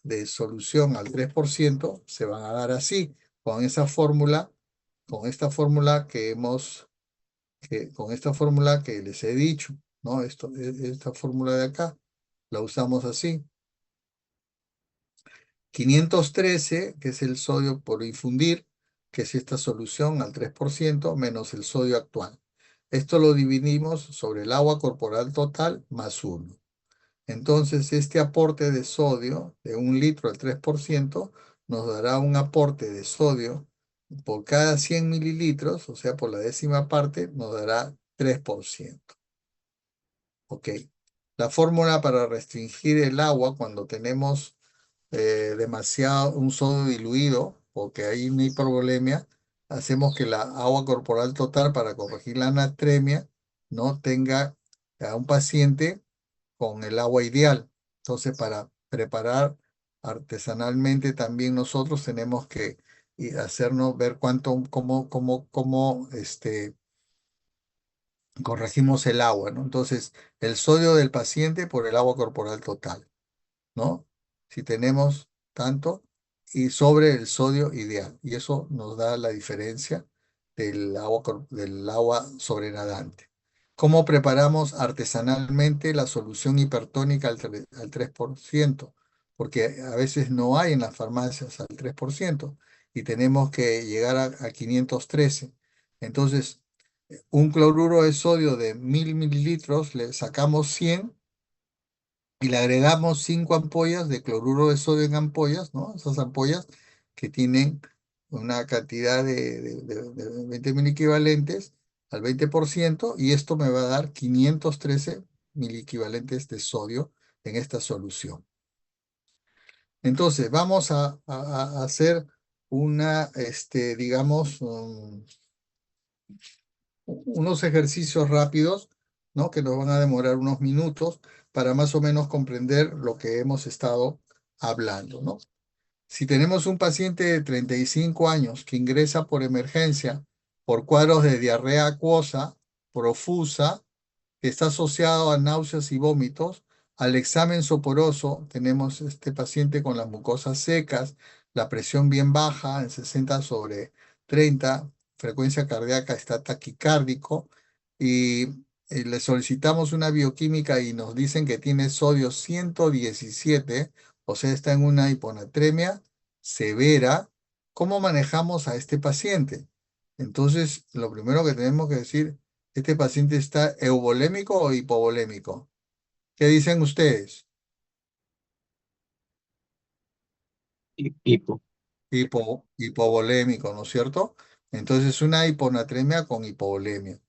de solución al 3% se van a dar así, con esa fórmula, con esta fórmula con esta fórmula que les he dicho, ¿no? Esta fórmula de acá, la usamos así. 513, que es el sodio por infundir, que es esta solución al 3% menos el sodio actual. Esto lo dividimos sobre el agua corporal total más 1. Entonces, este aporte de sodio de 1 litro al 3% nos dará un aporte de sodio por cada 100 mililitros, o sea, por la décima parte, nos dará 3%. Ok. La fórmula para restringir el agua cuando tenemos demasiado, un sodio diluido, porque hay una hipervolemia, hacemos que la agua corporal total para corregir la natremia no tenga a un paciente con el agua ideal. Entonces, para preparar artesanalmente también nosotros tenemos que hacernos ver cómo corregimos el agua, ¿no? Entonces, el sodio del paciente por el agua corporal total, ¿no? Si tenemos tanto y sobre el sodio ideal. Y eso nos da la diferencia del agua sobrenadante. ¿Cómo preparamos artesanalmente la solución hipertónica al 3%? Porque a veces no hay en las farmacias al 3% y tenemos que llegar a 513. Entonces, un cloruro de sodio de 1000 mililitros, le sacamos 100 y le agregamos 5 ampollas de cloruro de sodio en ampollas, ¿no? Esas ampollas que tienen una cantidad de 20 mil equivalentes al 20%, y esto me va a dar 513 mil equivalentes de sodio en esta solución. Entonces, vamos a hacer digamos, unos ejercicios rápidos, ¿no? Que nos van a demorar unos minutos para más o menos comprender lo que hemos estado hablando, ¿no? Si tenemos un paciente de 35 años que ingresa por emergencia por cuadros de diarrea acuosa profusa, que está asociado a náuseas y vómitos, al examen soporoso tenemos este paciente con las mucosas secas, la presión bien baja en 60/30, frecuencia cardíaca está taquicárdico, y le solicitamos una bioquímica y nos dicen que tiene sodio 117, o sea, está en una hiponatremia severa. ¿Cómo manejamos a este paciente? Entonces, lo primero que tenemos que decir, ¿este paciente está euvolémico o hipovolémico? ¿Qué dicen ustedes? Hipo. Hipovolémico, ¿no es cierto? Entonces, una hiponatremia con hipovolemia.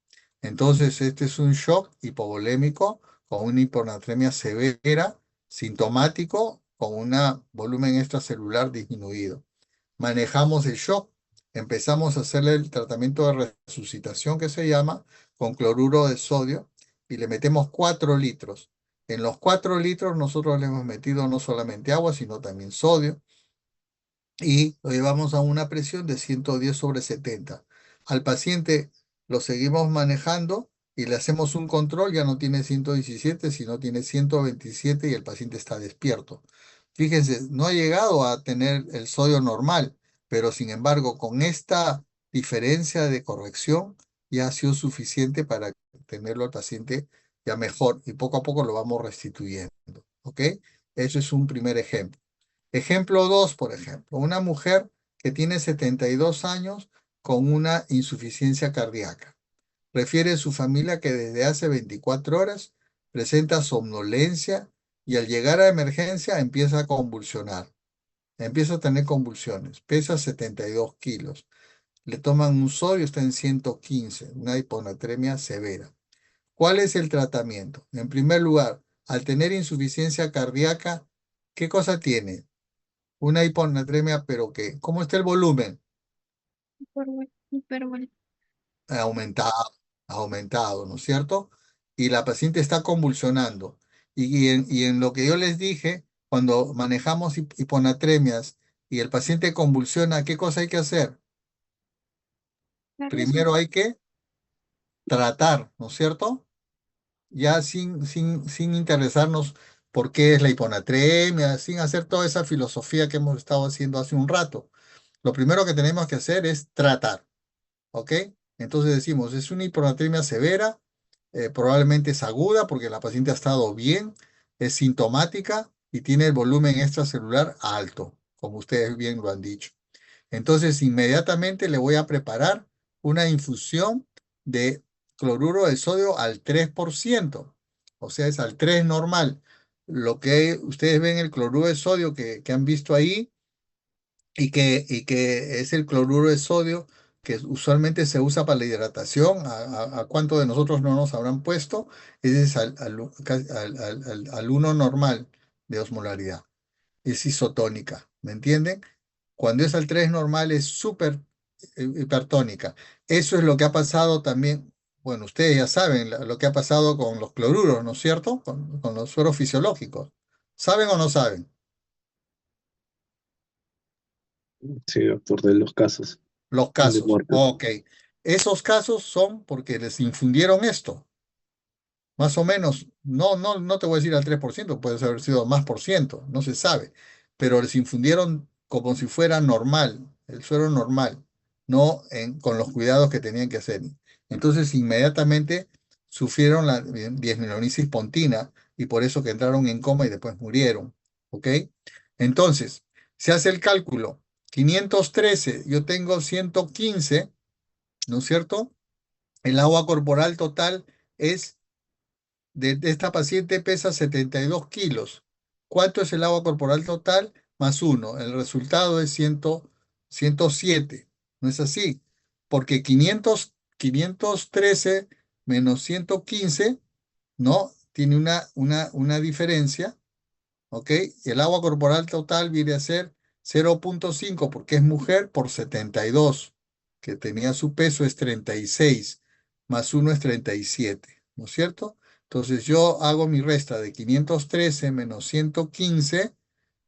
Entonces, este es un shock hipovolémico con una hiponatremia severa, sintomático, con un volumen extracelular disminuido. Manejamos el shock. empezamos a hacerle el tratamiento de resucitación que se llama con cloruro de sodio y le metemos 4 litros. En los 4 litros nosotros le hemos metido no solamente agua, sino también sodio y lo llevamos a una presión de 110/70. Al paciente lo seguimos manejando y le hacemos un control, ya no tiene 117, sino tiene 127 y el paciente está despierto. Fíjense, no ha llegado a tener el sodio normal, pero sin embargo, con esta diferencia de corrección ya ha sido suficiente para tenerlo al paciente ya mejor y poco a poco lo vamos restituyendo. ¿Ok? Eso es un primer ejemplo. Ejemplo 2, por ejemplo, una mujer que tiene 72 años con una insuficiencia cardíaca. Refiere a su familia que desde hace 24 horas presenta somnolencia y al llegar a emergencia empieza a convulsionar. Empieza a tener convulsiones. Pesa 72 kilos. Le toman un sodio, está en 115, una hiponatremia severa. ¿Cuál es el tratamiento? En primer lugar, al tener insuficiencia cardíaca, ¿qué cosa tiene? Una hiponatremia, pero que, ¿cómo está el volumen? Hipérbole. Aumentado, aumentado, ¿no es cierto? Y la paciente está convulsionando. Y en lo que yo les dije, cuando manejamos hiponatremias y el paciente convulsiona, ¿qué cosa hay que hacer? Primero hay que tratar, ¿no es cierto? Ya sin interesarnos por qué es la hiponatremia, sin hacer toda esa filosofía que hemos estado haciendo hace un rato. Lo primero que tenemos que hacer es tratar. ¿Ok? Entonces decimos, es una hiponatremia severa, probablemente es aguda porque la paciente ha estado bien, es sintomática y tiene el volumen extracelular alto, como ustedes bien lo han dicho. Entonces, inmediatamente le voy a preparar una infusión de cloruro de sodio al 3%, o sea, es al 3 normal. Lo que ustedes ven el cloruro de sodio que han visto ahí y que es el cloruro de sodio que usualmente se usa para la hidratación. ¿A cuánto de nosotros no nos habrán puesto? Ese es al 1 normal de osmolaridad. Es isotónica, ¿me entienden? Cuando es al 3 normal es súper hipertónica. Eso es lo que ha pasado también. Bueno, ustedes ya saben lo que ha pasado con los cloruros, ¿no es cierto? Con los sueros fisiológicos. ¿Saben o no saben? Sí, doctor, de los casos Los de casos. muerte. Ok. Esos casos son porque les infundieron esto. Más o menos, no te voy a decir al 3%, puede haber sido más por ciento, no se sabe. Pero les infundieron como si fuera normal, el suero normal, no con los cuidados que tenían que hacer. Entonces, inmediatamente sufrieron la diesmelonisis pontina y por eso que entraron en coma y después murieron. ¿Ok? Entonces, se hace el cálculo. 513, yo tengo 115, ¿no es cierto? El agua corporal total es de esta paciente pesa 72 kilos. ¿Cuánto es el agua corporal total? Más uno. El resultado es 107. ¿No es así? Porque 513 menos 115, ¿no? Tiene una diferencia. ¿Ok? El agua corporal total viene a ser 0,5 porque es mujer por 72, que tenía su peso es 36, más uno es 37, ¿no es cierto? Entonces yo hago mi resta de 513 menos 115,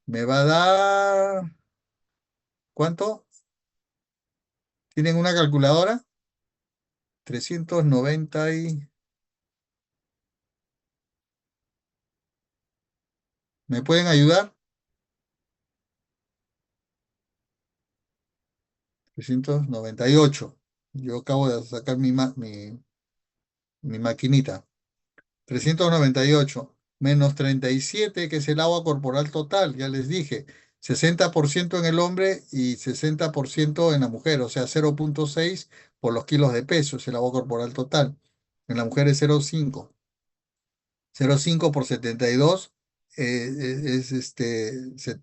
me va a dar, ¿cuánto? ¿Tienen una calculadora? 390 y... ¿Me pueden ayudar? 398. Yo acabo de sacar mi maquinita. 398 menos 37, que es el agua corporal total, ya les dije, 60% en el hombre y 60% en la mujer, o sea, 0,6 por los kilos de peso es el agua corporal total. En la mujer es 0,5. 0,5 por 72 es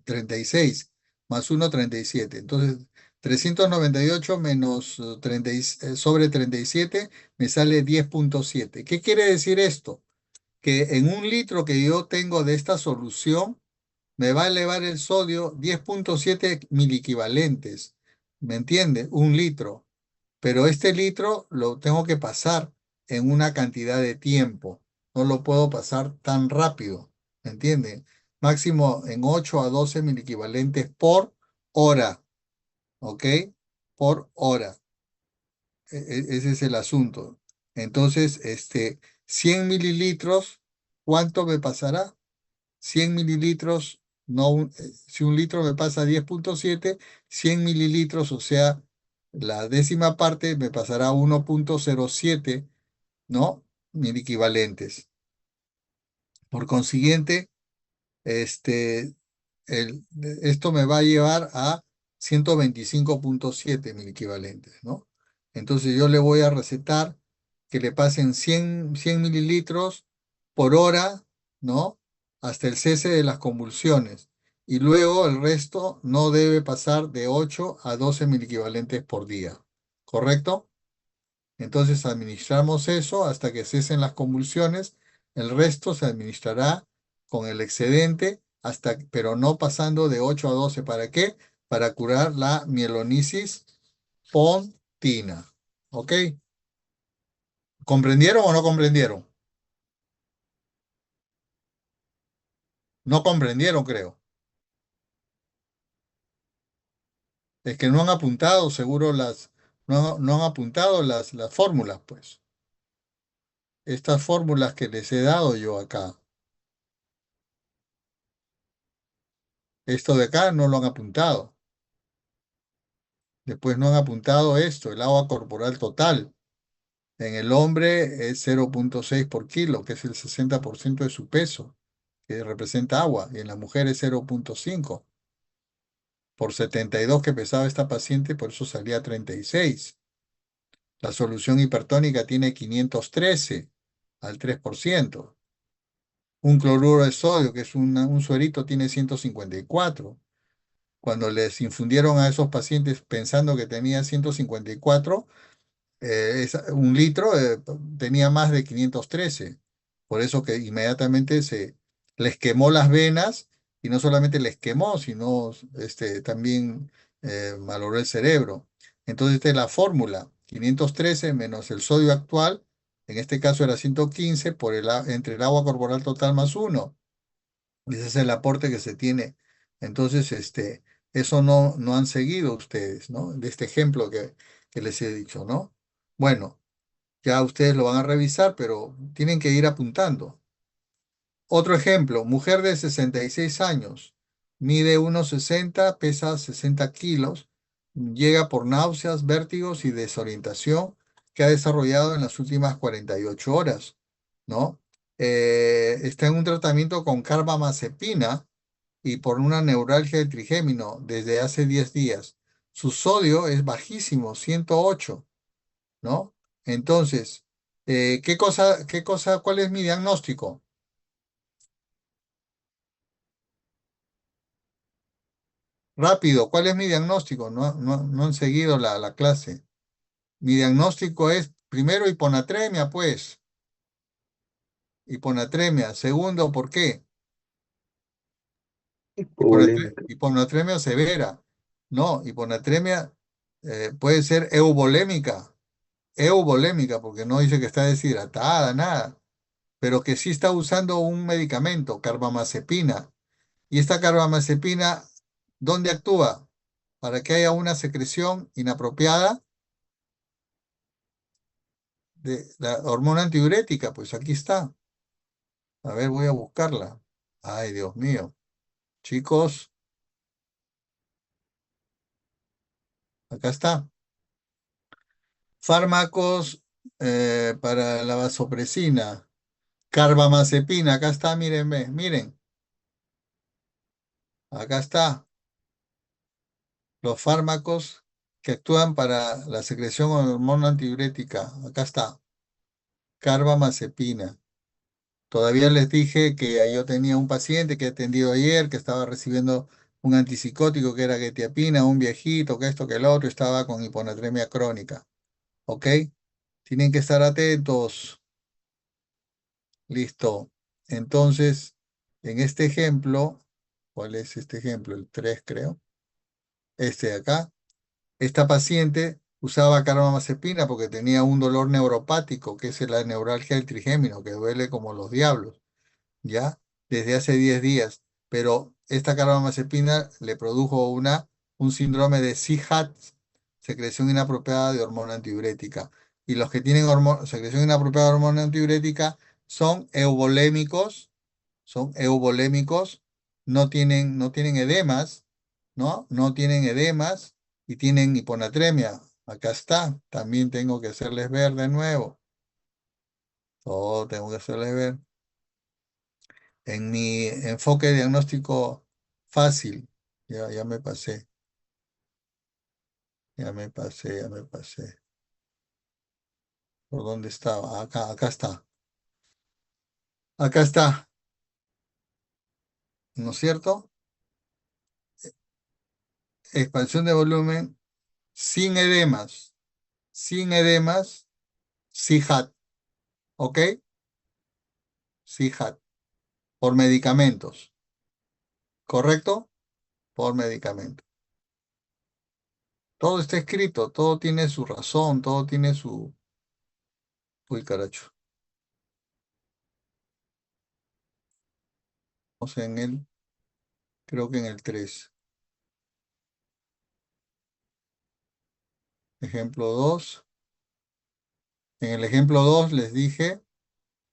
36, más 1, 37. Entonces, 398 menos sobre 37 me sale 10,7. ¿Qué quiere decir esto? Que en un litro que yo tengo de esta solución me va a elevar el sodio 10,7 miliequivalentes. ¿me entiende? 1 litro. Pero este litro lo tengo que pasar en una cantidad de tiempo. No lo puedo pasar tan rápido, ¿me entiende? Máximo en 8 a 12 equivalentes por hora, ¿ok? Por hora. Ese es el asunto. Entonces, 100 mililitros, ¿cuánto me pasará? 100 mililitros, no si 1 litro me pasa 10,7, 100 mililitros, o sea, la décima parte me pasará 1,07, ¿no? Mil equivalentes. Por consiguiente, este, esto me va a llevar a 125,7 mil equivalentes, ¿no? Entonces yo le voy a recetar que le pasen 100 mililitros por hora, ¿no? Hasta el cese de las convulsiones. Y luego el resto no debe pasar de 8 a 12 mil equivalentes por día. ¿Correcto? Entonces administramos eso hasta que cesen las convulsiones. El resto se administrará con el excedente, pero no pasando de 8 a 12. ¿Para qué? Para curar la mielonisis pontina. ¿Ok? ¿Comprendieron o no comprendieron? No comprendieron, creo. Es que no han apuntado, seguro no han apuntado las fórmulas, pues. Estas fórmulas que les he dado yo acá. Esto de acá no lo han apuntado. Después no han apuntado esto, el agua corporal total. En el hombre es 0,6 por kilo, que es el 60% de su peso, que representa agua, y en la mujer es 0,5 por 72 que pesaba esta paciente, por eso salía 36. La solución hipertónica tiene 513 al 3%. Un cloruro de sodio, que es un suerito, tiene 154. Cuando les infundieron a esos pacientes pensando que tenía 154, 1 litro tenía más de 513. Por eso que inmediatamente se les quemó las venas, y no solamente les quemó, sino también malogró el cerebro. Entonces, esta es la fórmula: 513 menos el sodio actual, en este caso era 115, entre el agua corporal total más uno. Ese es el aporte que se tiene. Entonces, eso no han seguido ustedes, ¿no? De este ejemplo que les he dicho, ¿no? Bueno, ya ustedes lo van a revisar, pero tienen que ir apuntando. Otro ejemplo: mujer de 66 años, mide 1,60, pesa 60 kilos, llega por náuseas, vértigos y desorientación que ha desarrollado en las últimas 48 horas, ¿no? Está en un tratamiento con carbamazepina y por una neuralgia del trigémino desde hace 10 días. Su sodio es bajísimo, 108, ¿no? Entonces, cuál es mi diagnóstico? Rápido, ¿cuál es mi diagnóstico? No han seguido la clase. Mi diagnóstico es, primero, hiponatremia, pues. Hiponatremia. Segundo, ¿por qué? Hipovolémica. Hiponatremia severa. No, hiponatremia puede ser euvolémica. Euvolémica, porque no dice que está deshidratada, nada. Pero que sí está usando un medicamento, carbamazepina. Y esta carbamazepina, ¿dónde actúa? Para que haya una secreción inapropiada de la hormona antidiurética. Pues aquí está. A ver, voy a buscarla. Ay, Dios mío. Chicos, acá está. Fármacos para la vasopresina. Carbamazepina, acá está, mírenme, miren. Acá está. Los fármacos que actúan para la secreción de hormona antidiurética. Acá está. Carbamazepina. Todavía les dije que yo tenía un paciente que he atendido ayer que estaba recibiendo un antipsicótico que era quetiapina, un viejito, que esto, que el otro, estaba con hiponatremia crónica. ¿Ok? Tienen que estar atentos. Listo. Entonces, en este ejemplo, ¿cuál es este ejemplo? El 3, creo. Este de acá. Esta paciente usaba carbamazepina porque tenía un dolor neuropático, que es la neuralgia del trigémino, que duele como los diablos, ¿ya? Desde hace 10 días. Pero esta carbamazepina le produjo un síndrome de SIHAT, secreción inapropiada de hormona antidiurética. Y los que tienen secreción inapropiada de hormona antidiurética son eubolémicos, no tienen edemas, ¿no? No tienen edemas y tienen hiponatremia. Acá está, también tengo que hacerles ver de nuevo. Todo tengo que hacerles ver. En mi enfoque diagnóstico fácil, ya me pasé, ya me pasé. ¿Por dónde estaba? Acá está. Acá está, ¿no es cierto? Expansión de volumen sin edemas, sin edemas, CIJAT, ¿ok? CIJAT, por medicamentos, ¿correcto? Por medicamento. Todo está escrito, todo tiene su razón, todo tiene su... Uy, caracho. Vamos en el, creo que en el 3. Ejemplo 2. En el ejemplo 2 les dije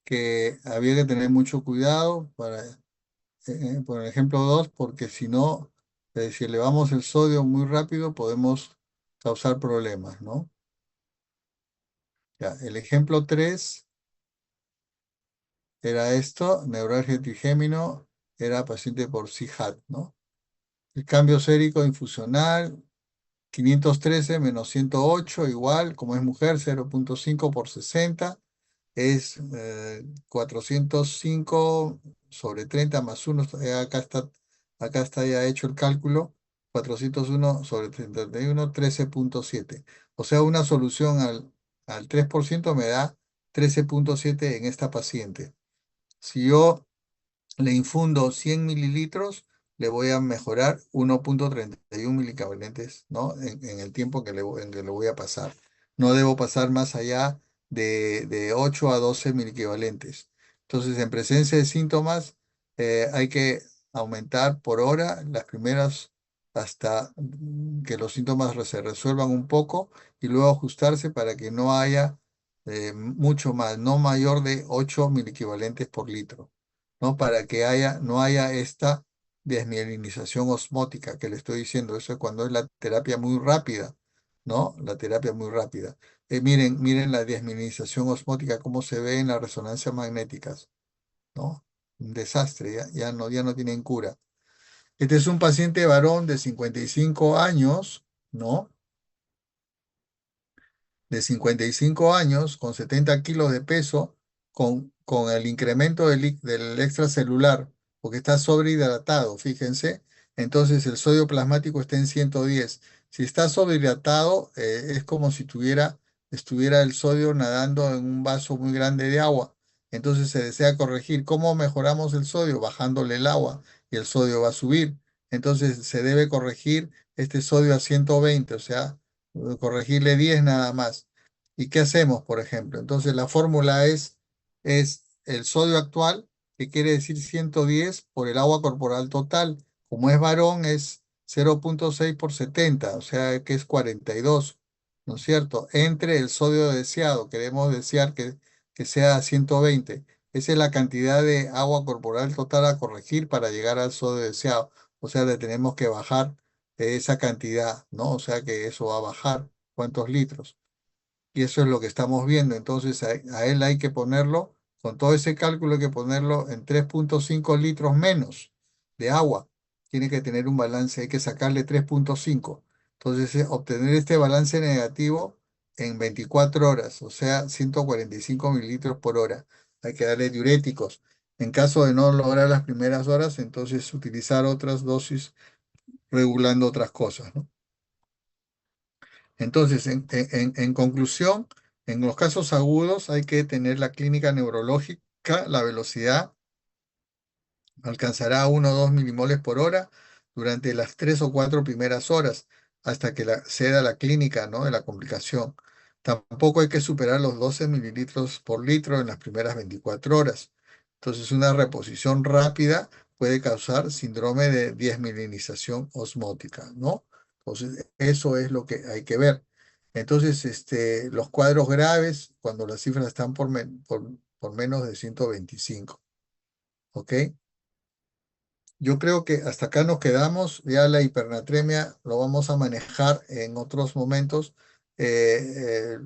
que había que tener mucho cuidado por el ejemplo 2 porque si no, si elevamos el sodio muy rápido, podemos causar problemas, ¿no? Ya, el ejemplo 3 era esto, neuralgia trigémino, era paciente por CIJAT, ¿no? El cambio sérico infusional, 513 menos 108, igual, como es mujer, 0,5 por 60, es 405 sobre 30 más 1, acá está ya hecho el cálculo, 401 sobre 31, 13,7. O sea, una solución al 3% me da 13,7 en esta paciente. Si yo le infundo 100 mililitros, le voy a mejorar 1,31 milicavalentes, ¿no? En el tiempo en que le voy a pasar. No debo pasar más allá de 8 a 12 miliequivalentes. Entonces, en presencia de síntomas, hay que aumentar por hora las primeras hasta que los síntomas se resuelvan un poco y luego ajustarse para que no haya mucho más, no mayor de 8 miliequivalentes por litro, ¿no? Para que no haya esta desmielinización osmótica que le estoy diciendo. Eso es cuando es la terapia muy rápida, ¿no? La terapia muy rápida. Miren la desmielinización osmótica, cómo se ve en las resonancias magnéticas, ¿no? Un desastre, ya no tienen cura. Este es un paciente varón de 55 años, ¿no? De 55 años, con 70 kilos de peso, con el incremento del extracelular, porque está sobrehidratado, fíjense. Entonces el sodio plasmático está en 110. Si está sobrehidratado, es como si estuviera el sodio nadando en un vaso muy grande de agua. Entonces se desea corregir. ¿Cómo mejoramos el sodio? Bajándole el agua y el sodio va a subir. Entonces se debe corregir este sodio a 120, o sea, corregirle 10 nada más. ¿Y qué hacemos, por ejemplo? Entonces la fórmula es el sodio actual, que quiere decir 110 por el agua corporal total. Como es varón, es 0,6 por 70, o sea que es 42, ¿no es cierto? Entre el sodio deseado, queremos desear que sea 120. Esa es la cantidad de agua corporal total a corregir para llegar al sodio deseado. O sea, le tenemos que bajar esa cantidad, ¿no? O sea que eso va a bajar. ¿Cuántos litros? Y eso es lo que estamos viendo. Entonces a él hay que ponerlo, con todo ese cálculo hay que ponerlo en 3,5 litros menos de agua. Tiene que tener un balance, hay que sacarle 3,5. Entonces obtener este balance negativo en 24 horas, o sea, 145 mililitros por hora. Hay que darle diuréticos. En caso de no lograr las primeras horas, entonces utilizar otras dosis regulando otras cosas, ¿no? Entonces, en conclusión, en los casos agudos hay que tener la clínica neurológica, la velocidad alcanzará 1 o 2 milimoles por hora durante las 3 o 4 primeras horas. hasta que ceda la clínica, ¿no? De la complicación. Tampoco hay que superar los 12 mililitros por litro en las primeras 24 horas. Entonces, una reposición rápida puede causar síndrome de desmielinización osmótica, ¿no? Entonces, eso es lo que hay que ver. Entonces, los cuadros graves, cuando las cifras están por menos de 125, ¿ok? Yo creo que hasta acá nos quedamos. Ya la hipernatremia lo vamos a manejar en otros momentos. Hay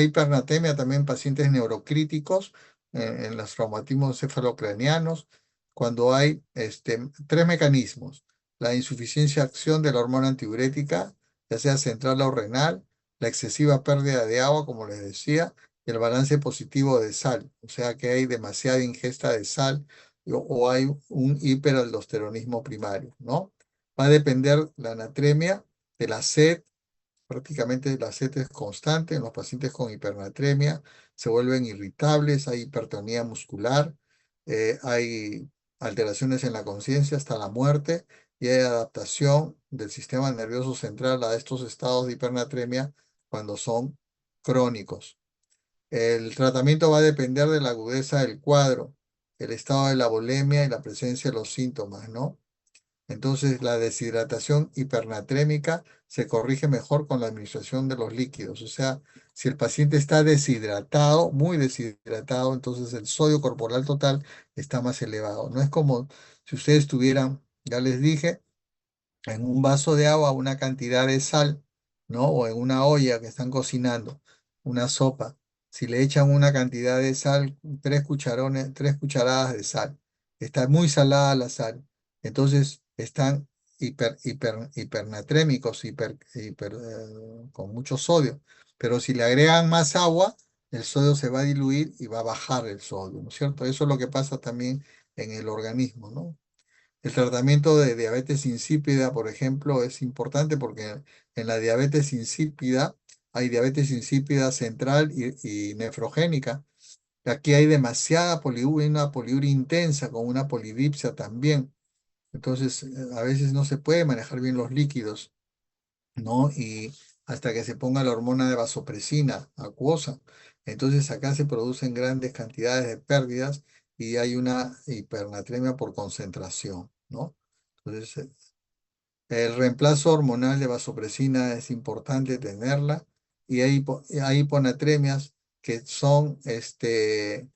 hipernatremia también en pacientes neurocríticos, en los traumatismos cefalocranianos, cuando hay tres mecanismos. La insuficiencia de acción de la hormona antidiurética, ya sea central o renal, la excesiva pérdida de agua, como les decía, y el balance positivo de sal, o sea que hay demasiada ingesta de sal o hay un hiperaldosteronismo primario, ¿no? Va a depender la anatremia de la sed, prácticamente la sed es constante en los pacientes con hipernatremia, se vuelven irritables, hay hipertonía muscular, hay alteraciones en la conciencia hasta la muerte y hay adaptación del sistema nervioso central a estos estados de hipernatremia cuando son crónicos. El tratamiento va a depender de la agudeza del cuadro, el estado de la volemia y la presencia de los síntomas, ¿no? Entonces, la deshidratación hipernatrémica se corrige mejor con la administración de los líquidos. O sea, si el paciente está deshidratado, muy deshidratado, entonces el sodio corporal total está más elevado. No es como si ustedes tuvieran, ya les dije, en un vaso de agua una cantidad de sal, ¿no? O en una olla que están cocinando, una sopa. Si le echan una cantidad de sal, 3 cucharones, 3 cucharadas de sal, está muy salada la sal. Entonces están hipernatrémicos, con mucho sodio. Pero si le agregan más agua, el sodio se va a diluir y va a bajar el sodio, ¿no es cierto? Eso es lo que pasa también en el organismo, ¿no? El tratamiento de diabetes insípida, por ejemplo, es importante porque en la diabetes insípida hay diabetes insípida central y nefrogénica. Aquí hay demasiada poliuria, una poliuria intensa con una polidipsia también. Entonces, a veces no se puede manejar bien los líquidos, ¿no? Y hasta que se ponga la hormona de vasopresina acuosa. Entonces acá se producen grandes cantidades de pérdidas y hay una hipernatremia por concentración, ¿no? Entonces, el reemplazo hormonal de vasopresina es importante tenerla y hay hiponatremias que son, eh,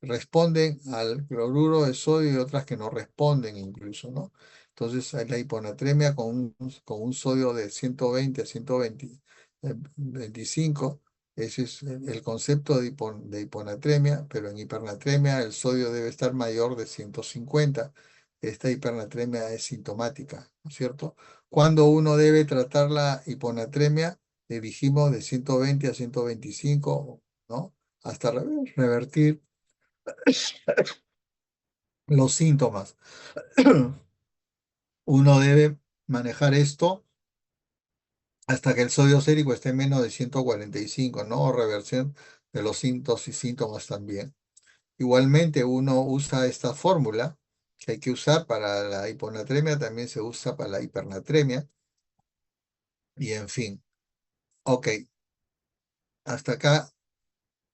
responden al cloruro de sodio y otras que no responden incluso, ¿no? Entonces, hay la hiponatremia con un sodio de 120 a 125, ese es el concepto de hiponatremia, pero en hipernatremia el sodio debe estar mayor de 150. Esta hipernatremia es sintomática, ¿no es cierto? Cuando uno debe tratar la hiponatremia, le dijimos de 120 a 125, ¿no? Hasta revertir los síntomas. Uno debe manejar esto hasta que el sodio sérico esté en menos de 145, ¿no? Reversión de los síntomas y síntomas también. Igualmente, uno usa esta fórmula que hay que usar para la hiponatremia, también se usa para la hipernatremia, y en fin. Ok, hasta acá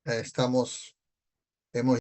estamos, hemos